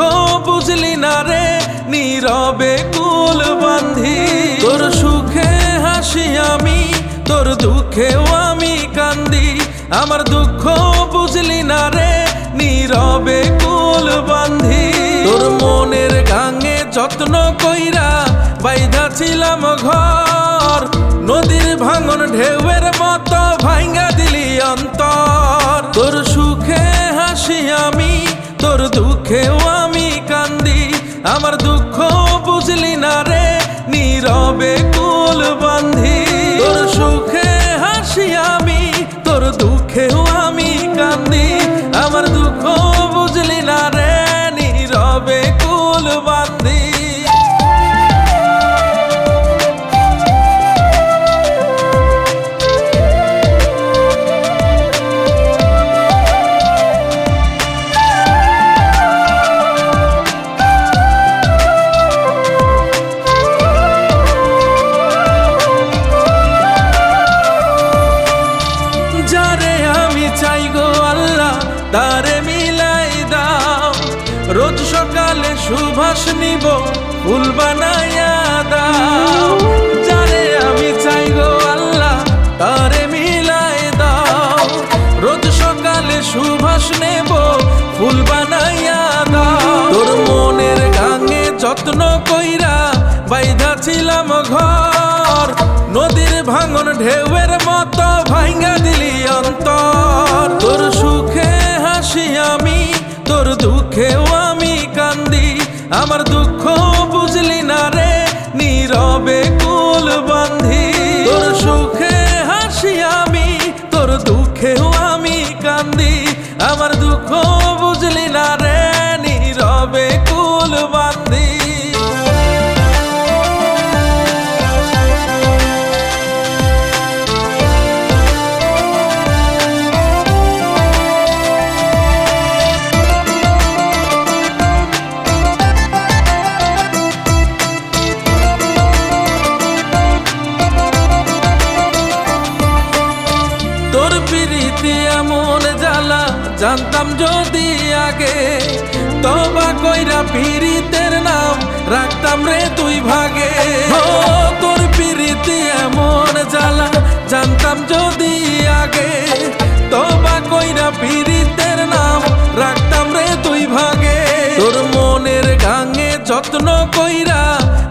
A: বুঝলি না রে, নীরবে কুল বান্ধি। তোর সুখে হাসি আমি, তোর দুঃখেও আমি কান্দি। আমার দুঃখ বুঝলি না রে, নীরবে কুল বান্ধি। তোর মনের গাঙে যত্ন কইরা বাইধা ছিলাম ঘর। নদীর ভাঙন ঢেউয়ের মতো ভাঙ্গা দিলি অন্তর। তোর সুখে হাসি আমি, তোর দুঃখেও আমি কান্দি। আমার দুঃখ বুঝলি না রে, নীরবে কুল বাঁধি। তোর সুখে হাসি আমি, তোর দুঃখেও আমি কান্দি। আমার দুঃখ বুঝলি না রে, নীরবে কুল বাঁধি। যারে আমি চাই গো আল্লাহ তারে মিলাই দাও, রোজ সকালে সুবাস নিব ফুল বানাইয়া দাও। যারে আমি চাই গো আল্লাহ তারে মিলাই দাও, রোজ সকালে সুবাস নেব ফুল বানাইয়া দাও। তোর মনের গাঙে যত্ন কইরা বাইধা ছিলাম ঘর, নদীর ভাঙন ঢেউয়ের মতো ভাঙ্গা দিলি অন্তর। তোর সুখে হাসি আমি, তোর দুঃখেও আমি কান্দি। আমার দুঃখ বুঝলি না রে, নীরবে কুল বাঁধি। তোর সুখে হাসি আমি, তোর দুঃখেও আমি কান্দি। আমার দুঃখ বুঝলি না রে, নীরবে কুল বাঁধি। তোর প্রীতি এমন জ্বালা জানতাম যদি আগে, তবা কইরা পীড়িতের নাম রাখতাম রে তুই ভাগে। ও তোর প্রীতি এমন জ্বালা জানতাম যদি আগে, তবা কইরা পীড়িতের নাম রাখতাম রে তুই ভাগে। তোর মনের গাঙে যত্ন কইরা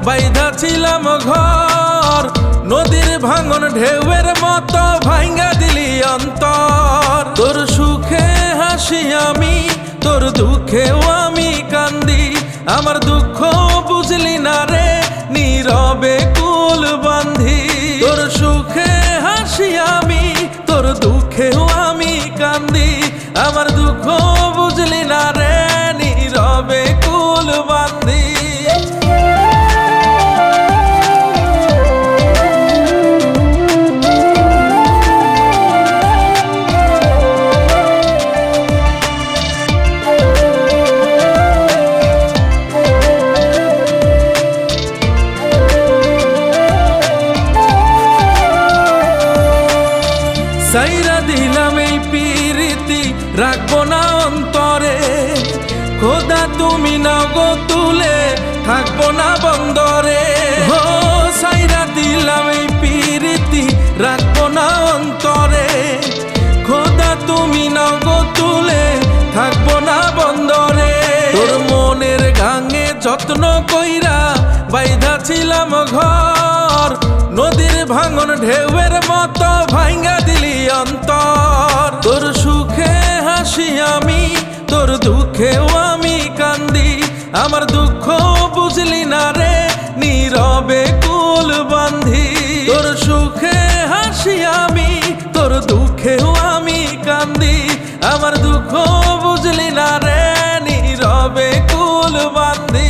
A: বাইধা ছিলাম ঘর, নদীর ভাঙন ঢেউয়ের মতো ভাঙ্গা দিলি অন্তর। তোর সুখে হাসি আমি, তোর দুঃখেও আমি কান্দি। আমার দুঃখ বুঝলি না রে, নীরবে কুল বাঁধি। তোর সুখে হাসি আমি, তোর দুঃখেও আমি কান্দি। আমার দুঃখ বুঝলি না রে, নীরবে কুল বাঁধি। সাইরা দিলাম এই প্রীতি রাখবো না অন্তরে, খোদা তুমি নাও গো তুলে থাকবো না বন্দরে। ও সাইরা দিলাম এই প্রীতি রাখবো না অন্তরে, খোদা তুমি নাও গো তুলে থাকবো না বন্দরে। তোর মনের গাঙে যত্ন কইরা বাইধা ছিলাম ঘর, নদীর ভাঙন ঢেউয়ের মতো ভাঙ্গা দিলি অন্তর। তোর সুখে হাসি আমি, তোর দুঃখেও আমি কান্দি। আমার দুঃখ বুঝলি না রে, নীরবে কুল বাঁধি। তোর সুখে হাসি আমি, তোর দুঃখেও আমি কান্দি। আমার দুঃখ বুঝলি না রে, নীরবে কুল বাঁধি।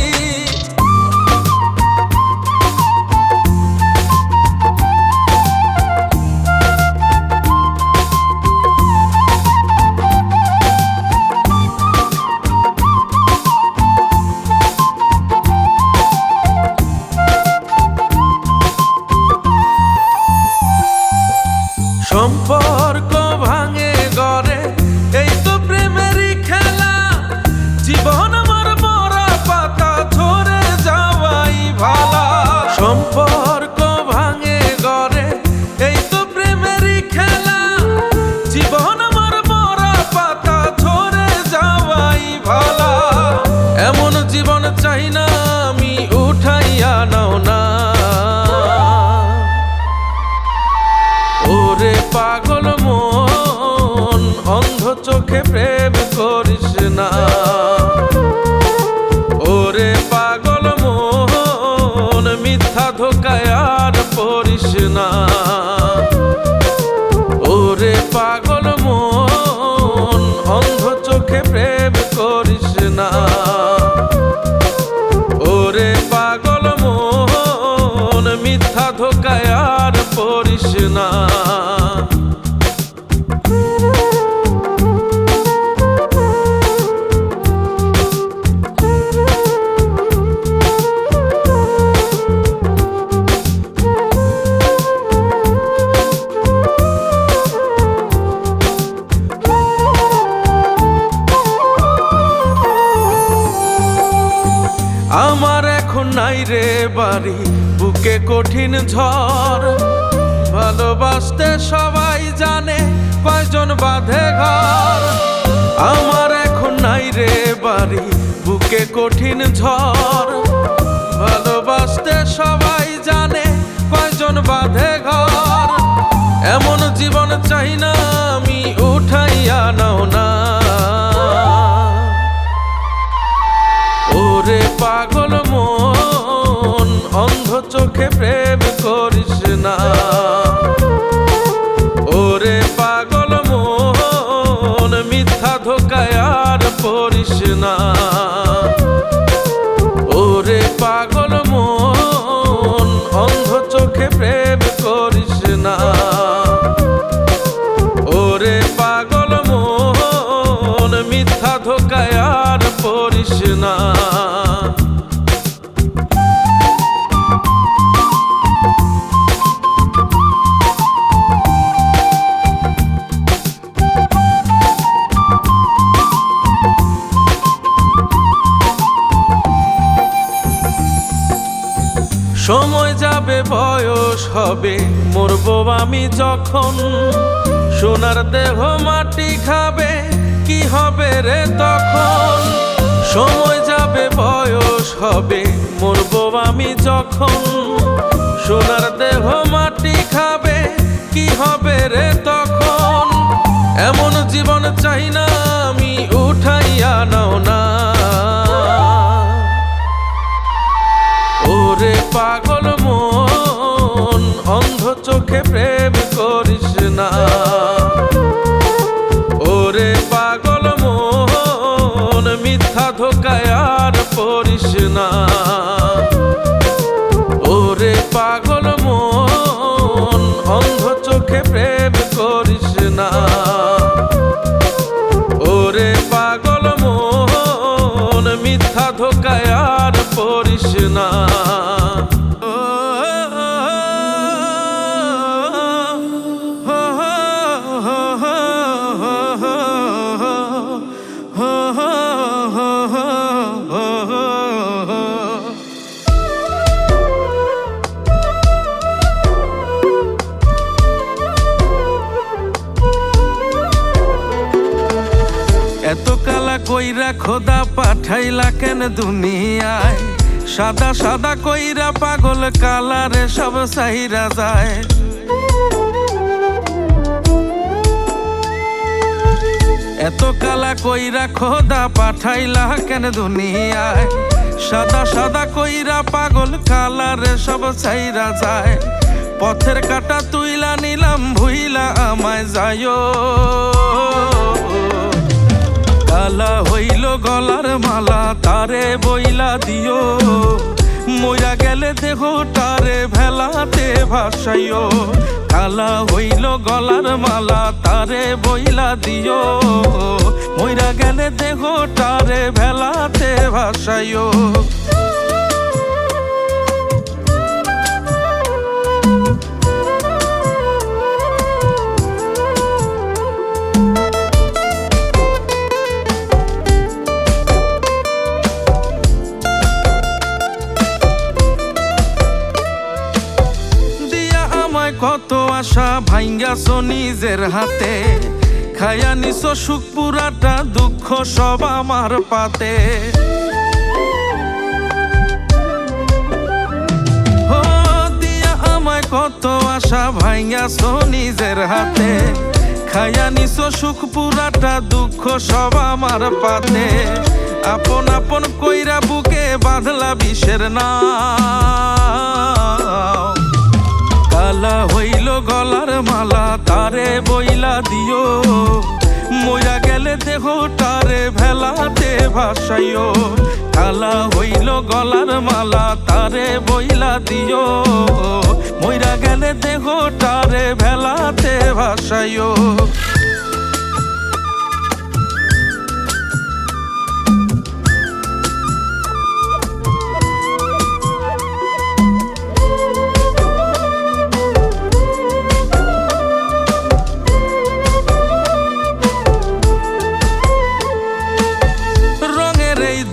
A: সম্পর্ক ভাঙে গড়ে, এই তো প্রেমেরই খেলা। জীবন আমার বড় পাতা ঝরে যাওয়াই ভালা। সম্পর্ক ভাঙে গড়ে, এই তো প্রেমেরই খেলা। জীবন আমার বড় পাতা ঝরে যাওয়াই ভালা। এমন জীবন চাই না আমি, উঠাইয়া নাও না। ওরে পাগল ওরে পাগল মন অন্ধ চোখে প্রেম করিস না। ওরে পাগল মন মিথ্যা ধোকায় আর পড়িস না। আমার এখন নাই রে বাড়ি, বুকে কঠিন ঝড়। ভালোবাসতে সবাই জানে, কয়জন বাঁধে ঘর। আমার এখন নাই রে বাড়ি, বুকে কঠিন ঝড়। ভালোবাসতে সবাই জানে, কয়জন বাঁধে ঘর। এমন জীবন চাই না আমি, উঠাইয়া নাও না। ওরে পাগল মন অন্ধ চোখে প্রেম করিস না। ওরে পাগল মন মিথ্যা ধোকায় আর পড়িস না। ওরে পাগল মন অন্ধ চোখে প্রেম করিস না। ওরে পাগল মন মিথ্যা ধোকায় আর পড়িস না। সময় যাবে বয়স হবে, মরবো আমি যখন। সোনার দেহ মাটি খাবে, কি হবে রে তখন। সময় যাবে বয়স হবে, মরবো আমি যখন। সোনার দেহ মাটি খাবে, কি হবে রে তখন। এমন জীবন চাই না আমি, উঠাইয়া নাও না। ওরে পাগল মন অন্ধ চোখে প্রেম করিস না। ওরে পাগল মন মিথ্যা ধোকায় আর পড়িস না। ওরে পাগল মন অন্ধ চোখে প্রেম করিস না। ওরে পাগল মন মিথ্যা ধোকায় আর পড়িস না। এত কালা কইরা খোদা পাঠাইলা কেন দুনিয়ায়। সাদা সাদা কইরা পাগল কালারে সব সাইরা যায়। এত কালা কইরা খোদা পাঠাইলা কেন দুনিয়ায়। সাদা সাদা কইরা পাগল কালারে সব সাইরা যায়। পথের কাটা তুইলা নিলাম, ভুইলা আমায় যায়ো। কালা হইল গলার মালা, তারে বইলা দিও। মইরা গেলে দেহ তারে ভেলাতে ভাসাইও। কালা হইল গলার মালা, তারে বইলা দিও। মইরা গেলে দেহ তারে ভেলাতে ভাসাইও। কত আশা ভাঙ্গাছো নিজের হাতে। খায়া নিছো সুখ পুরাটা, দুঃখ সব আমার পাতে। ও দিয়া আমায় কত আশা ভাঙ্গাছো নিজের হাতে। খায়া নিছো সুখ পুরাটা, দুঃখ সব আমার পাতে। আপন আপন কইরা বুকে বাঁধলা বিষের নাও। কালা হইল গলার মালা তারে বইলা দিও, মইরা গেলে দেহটারে ভেলাতে ভাসাইও। কালা হইল গলার মালা তারে বইলা দিও, মইরা গেলে দেহটারে ভেলাতে ভাসাইও।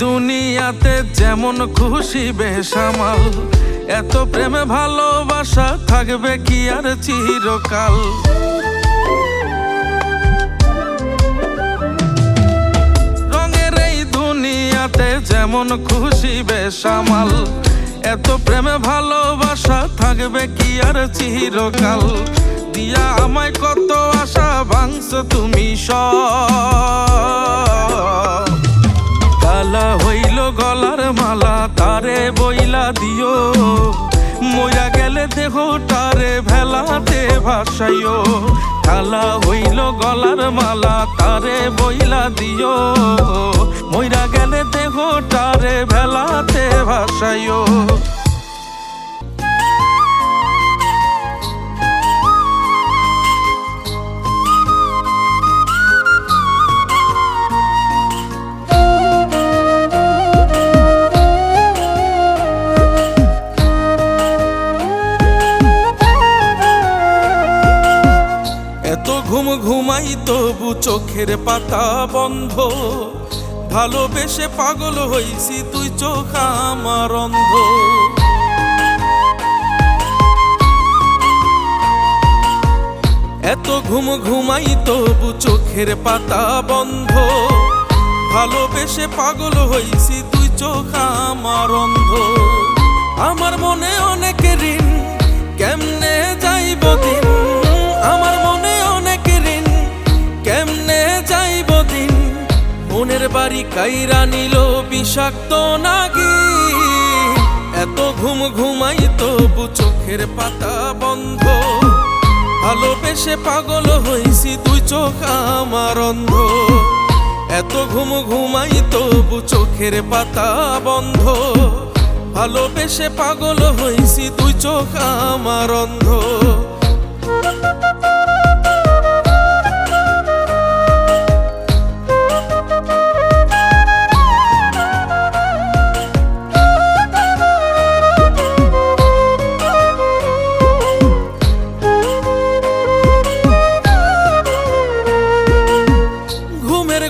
A: দুনিয়াতে যেমন খুশি বেসামাল, এত প্রেমে ভালোবাসা থাকবে কি আর চিরকাল। রঙের এই দুনিয়াতে যেমন খুশি বেসামাল, এত প্রেমে ভালোবাসা থাকবে কি আর চিরকাল। দিয়া আমায় কত আশা ভাঙছো তুমি সব, কালা হইল গলার মালা তারে বইলা দিও, মইরা গেলে দেহটারে ভেলাতে ভাসাইও। কালা হইল গলার মালা তারে বইলা দিও, মইরা গেলে দেহটারে ভেলাতে ভাসাইও। ঘুম ঘুমাই তবু চোখের পাতা বন্ধ, ভালোবেসে পাগল হইছি তুই চোখ আমার অন্ধ। এত ঘুম ঘুমাই তবু চোখের পাতা বন্ধ, ভালোবেসে পাগল হইছি তুই চোখ আমার অন্ধ। আমার মনে অনেক ঋণ কেমনে যাইব দিন, আমার মনে অনেক ঋণ কেমনে যাইব দিন। মনের বাড়ি কাইরা নিল বিষাক্ত নাগিন, এত ঘুম ঘুমাই তবু চোখের পাতা বন্ধ, ভালোবেসে পাগল হইছি তুই চোখ আমার অন্ধ। এত ঘুম ঘুমাই তবু চোখের পাতা বন্ধ, ভালোবেসে পাগল হইছি তুই চোখ আমার অন্ধ।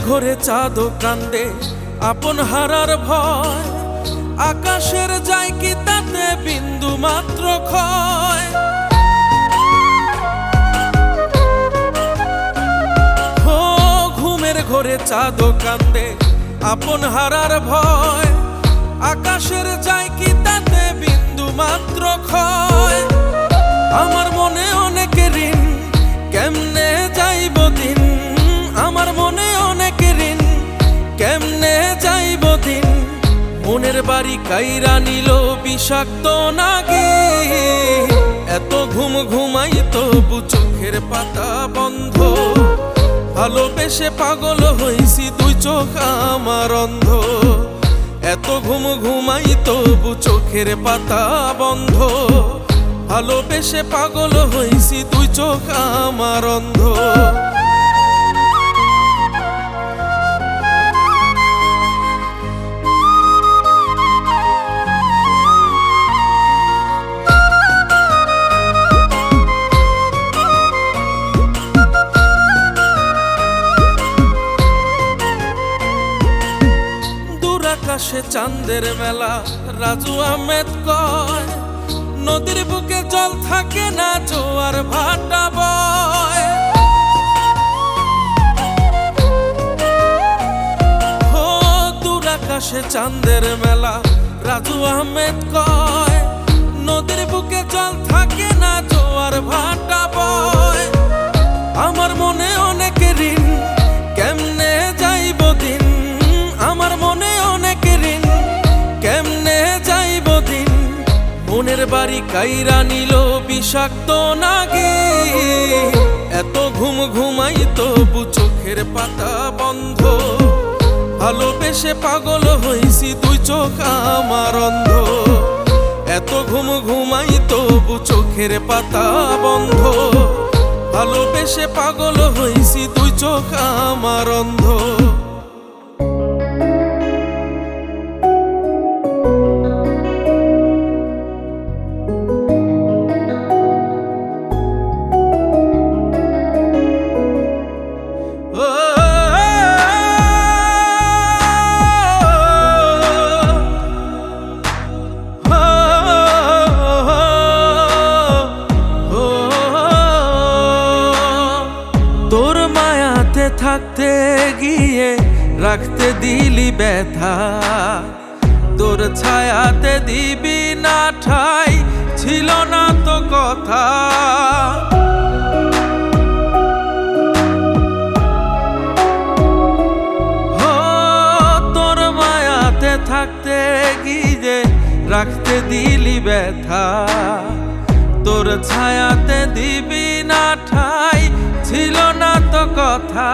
A: ঘরে চাঁদ কান্দে আপন হারার ভয়, আকাশের যায় কি তাতে বিন্দু মাত্র ক্ষয়। ও ঘুমের ঘরে চাঁদ কান্দে আপন হারার ভয়, আকাশের যায় কি তাতে বিন্দু মাত্র ক্ষয়। আমার মনে অনেক ঋণ কেমনে যাইব দিন, আমার মনে অনেক ঋণ কেমনে যাইব দিন। মনের বাড়ি কাইরা নিল বিষাক্ত নাগিন, এত ঘুম ঘুমাই তবু চোখের পাতা বন্ধ, ভালোবেসে পাগল হইছি তুই চোখ আমার অন্ধ। এত ঘুম ঘুমাই তবু চোখের পাতা বন্ধ, ভালোবেসে পাগল হইছি তুই চোখ আমার অন্ধ। আকাশে চাঁদের মেলা রাজু আহমেদ কয়, নদীর বুকে জল থাকে না জোয়ার ভাটা বয়। ও দূর আকাশে চাঁদের মেলা রাজু আহমেদ কয়, নদীর বুকে জল থাকে না জোয়ার ভাটা বয়। আমার মনে অনেক ঋণ কেমনে যাইব দিন, আমার মনে অনেক ঋণ কেমনে যাইব দিন। মনের বাড়ি কাইরা নিল বিষাক্ত নাগি এত ঘুম ঘুমাই তবু চোখের পাতা বন্ধ ভালোবেসে পাগল হইছি তুই চোখ আমার অন্ধ এত ঘুম ঘুমাই তবু চোখের পাতা বন্ধ ভালোবেসে পাগল হইছি তুই চোখ আমার অন্ধ তোর মায়াতে থাকতে গিয়ে রাখতে দিলি ব্যথা তোর ছায়াতে দিবি না ঠাই ছিল না তো কথা তোর মায়াতে থাকতে গিয়ে রাখতে দিলি ব্যথা তোর ছায়াতে দিবি না ঠাই ছিল না তো কথা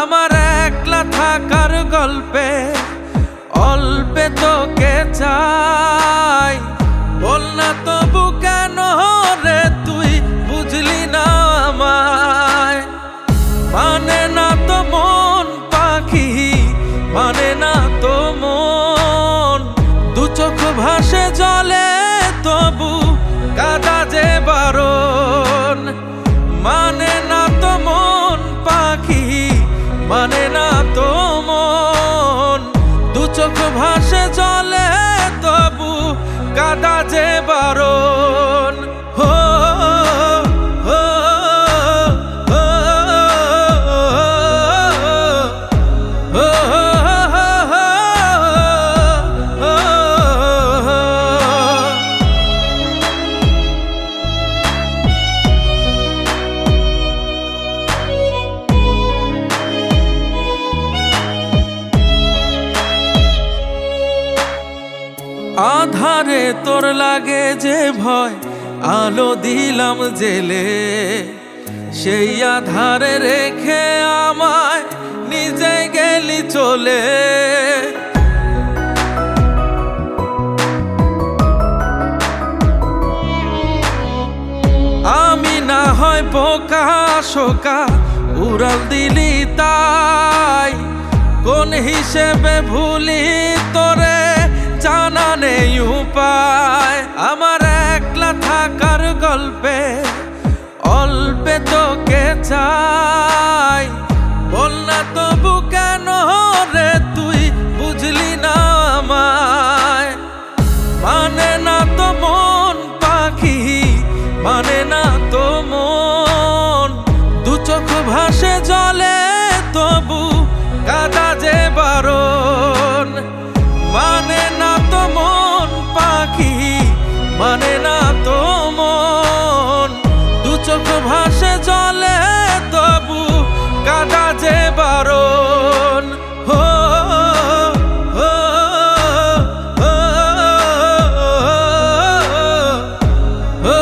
A: আমার একলা থাকার গল্পে অল্পে তোকে চাই বল না তবু কেন রে তুই বুঝলি না আমায় মানে না তো মন পাখি মানে না তো মন দু চোখ ভাসে জলে তবু কাদা যে বারণ মানে না তো মন পাখি মানে না তো মন দু চোখ ভাসে জলে তবু কাদা যে বারণ হো হো হো আধারে তোর লাগে যে ভয় আলো দিলাম জেলে সেই আধারে রেখে আমায় নিজে গেলি চলে আমি না হয় বোকা শোকা উড়াল দিলি তাই কোন হিসেবে ভুলি তোরে জানা নেই উপায় আমার একলা থাকার গল্পে অল্পে তোকে চাই বল না তবু কেন রে তুই বুঝলি না আমায় মানে না তো মন পাখি মানে না তো মন দু চোখ ভাসে জলে তবু কাদা যে বারণ মানে না তো মন পাখি মানে না তো মন দু চোখ ভাসে জলে তবু কাদা যে বারণ হো হো হো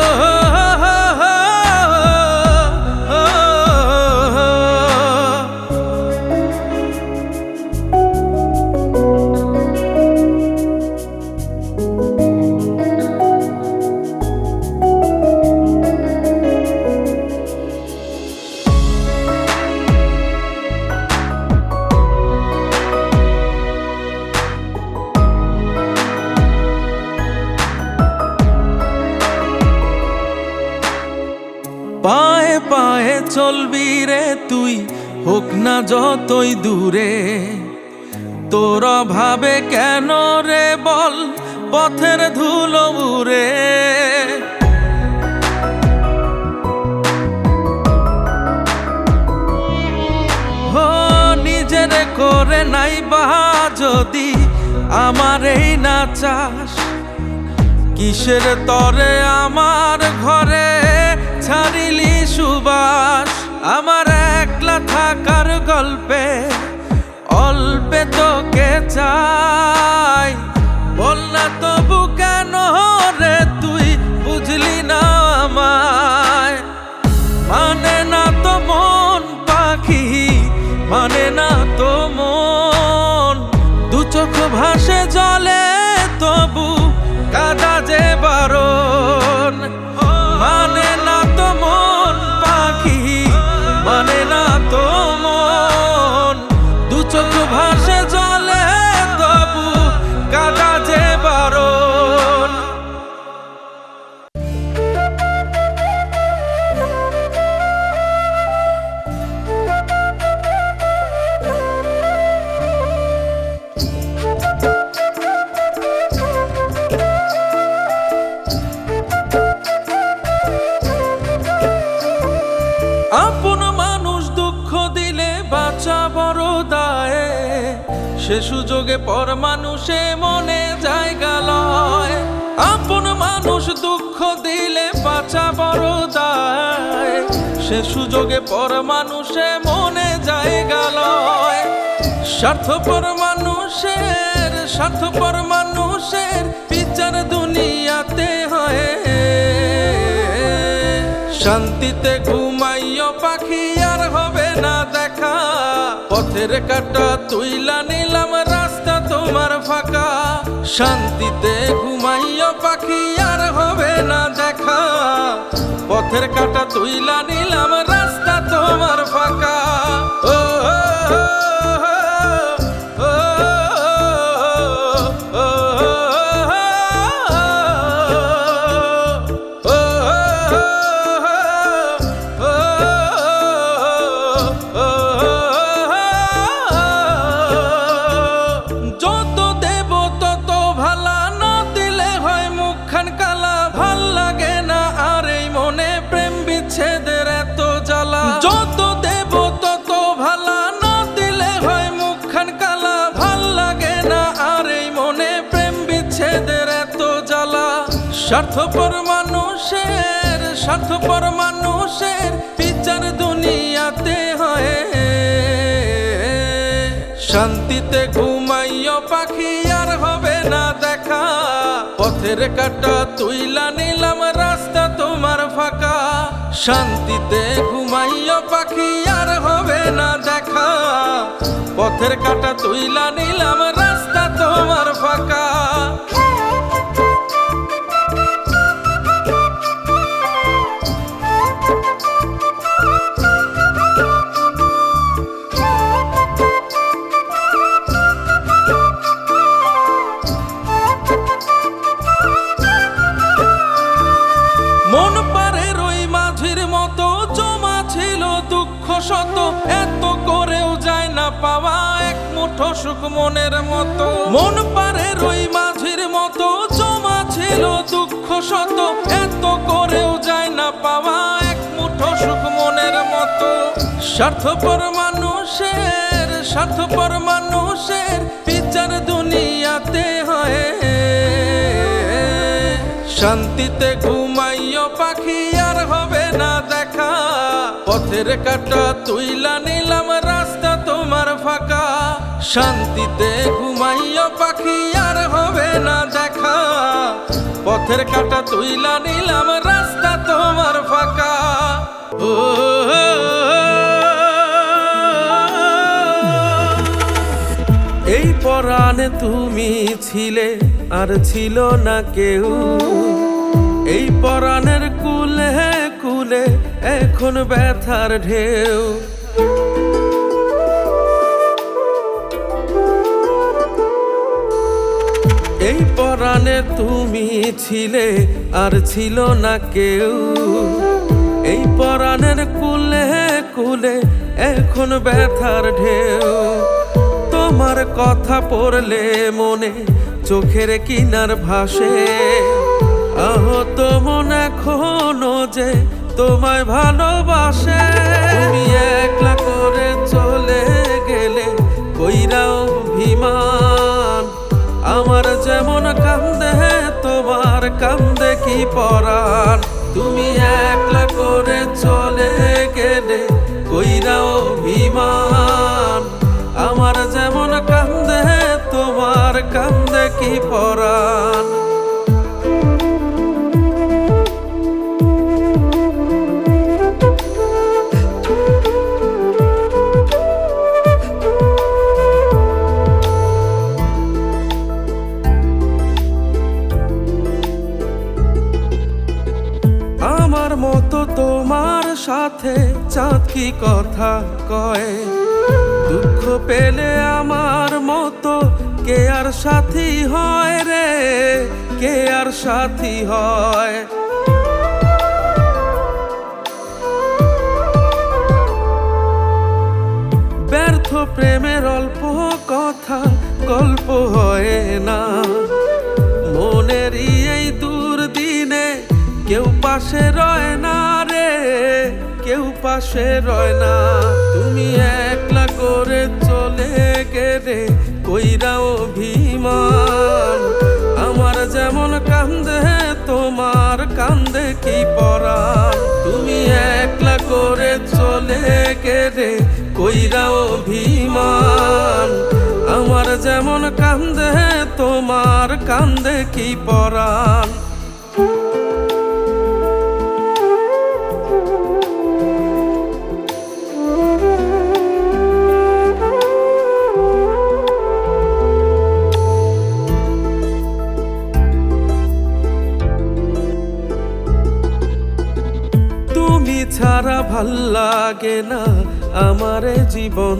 A: হো পায়ে পায়ে চলবি রে তুই হোক না যতই দূরে তোর ভাবে কেন রে বল পথের ধুলো উড়ে নিজের করে নাই বা যদি আমার এই না চাস কিসের তরে আমার ঘরে ছাড়িলি সুবাস আমার একলা থাকার গল্পে অল্পে তোকে চাই বল না তবু কেন রে তুই বুঝলি না আমার আপন মানুষ দুঃখ দিলে বাঁচা বড় দায়ে, সে সুযোগে পর মানুষে মনে জায়গা লয়। আপন মানুষ দুঃখ দিলে বাঁচা বড় দায়ে, সে সুযোগে পর মানুষে মনে জায়গা লয়। স্বার্থপর মানুষের বিচার দুনিয়াতে হয়। শান্তিতে ঘুমাইও পাখি আর হবে না দেখা, পথের কাঁটা তুইলা নিলাম রাস্তা তোমার ফাঁকা। শান্তিতে ঘুমাইও পাখি আর হবে না দেখা, পথের কাঁটা তুইলা নিলাম রাস্তা তোমার ফাঁকা। ও যত দেব তত ভালা, না দিলে হয় মুখখান কালা। ভাল লাগে না আর এই মনে প্রেম বিচ্ছেদের এত জ্বালা। স্বার্থপর মানুষের বিচার দুনিয়াতে হয়। শান্তিতে ঘুমাইও পাখি আর হবে না দেখা, পথের কাঁটা তুইলা নিলাম রাস্তা তোমার ফাঁকা। শান্তিতে ঘুমাইও পাখি আর হবে না দেখা, পথের কাঁটা তুইলা নিলাম রাস্তা তোমার ফাঁকা। মন পারে রই মাঝির মতো জমা ছিল দুঃখ শত, এত করেও যায় না পাওয়া এক মুঠো সুখ মনের মতো। মন পারে রই মাঝির মতো জমা ছিল দুঃখ শত, এত করেও যায় না পাওয়া এক মুঠো সুখ মনের মতো। স্বার্থপর মানুষের বিচার দুনিয়াতে হয়। শান্তিতে ঘুমাইও পাখি আর হবে না দেখা, পথের কাঁটা তুইলা নিলাম রাস্তা তোমার ফাঁকা। শান্তিতে ঘুমাইও পাখি আর হবে না দেখা, পথের কাঁটা তুইলা নিলাম রাস্তা তোমার ফাঁকা। ও এই পরাণে তুমি ছিলে আর ছিল না কেউ, এই পরাণের কুলে কুলে এখন ব্যথার ঢেউ। এই পরাণে তুমি ছিলে আর ছিল না কেউ, এই পরাণের কুলে কুলে এখন ব্যথার ঢেউ। তোমার কথা পড়লে মনে চোখের কিনার ভাসে, আহত মন এখনো যে তোমায় ভালোবাসে। তুমি একলা করে চলে গেলে কইরাও অভিমান, আমার যেমন কান্দে তোমার কান্দে কি পরাণ। তুমি একলা করে চলে গেলে কইরাও অভিমান, আমার যেমন কান্দে তোমার কান্দে কি পরাণ। আমার মতো তোমার সাথে চাঁদ কি কথা কয়, দুঃখ পেলে আমার মতো কে আর সাথী হয় রে, কে আর সাথী হয়। ব্যর্থ প্রেমের অল্প কথা গল্প হয় না, মনেরই এই দুর্দিনে কেউ পাশে রয় না রে, কেউ পাশে রয় না। তুমি একলা করে চলে গেলে কইরা অভিমান, আমার যেমন কান্দে তোমার কান্দে কি পরাণ। তুমি একলা করে চলে গেলে কইরা অভিমান, আমার যেমন কান্দে তোমার কান্দে কি পরাণ। তুমি ছাড়া ভাল লাগে না আমার জীবন,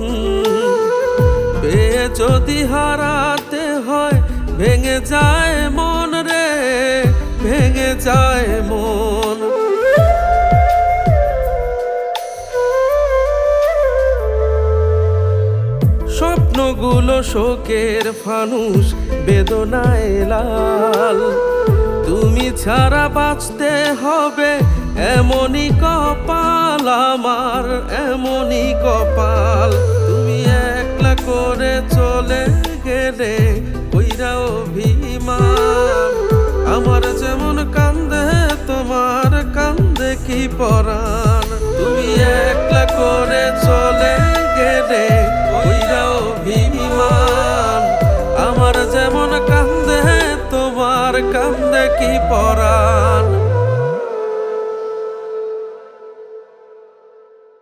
A: পেয়ে যদি হারাতে হয় ভেঙে যায় মন রে, ভেঙে যায় মন। স্বপ্নগুলো শোকের ফানুষ বেদনায় লাল, তুমি ছাড়া বাঁচতে হবে এমনই কপাল আমার, এমনই কপাল। তুমি একলা করে চলে গেলে কইরা অভিমান, আমার যেমন কান্দে তোমার কান্দে কি পরাণ। তুমি একলা করে চলে গেলে কইরা অভিমান, আমার যেমন কান্দে তোমার কান্দে কি পরাণ।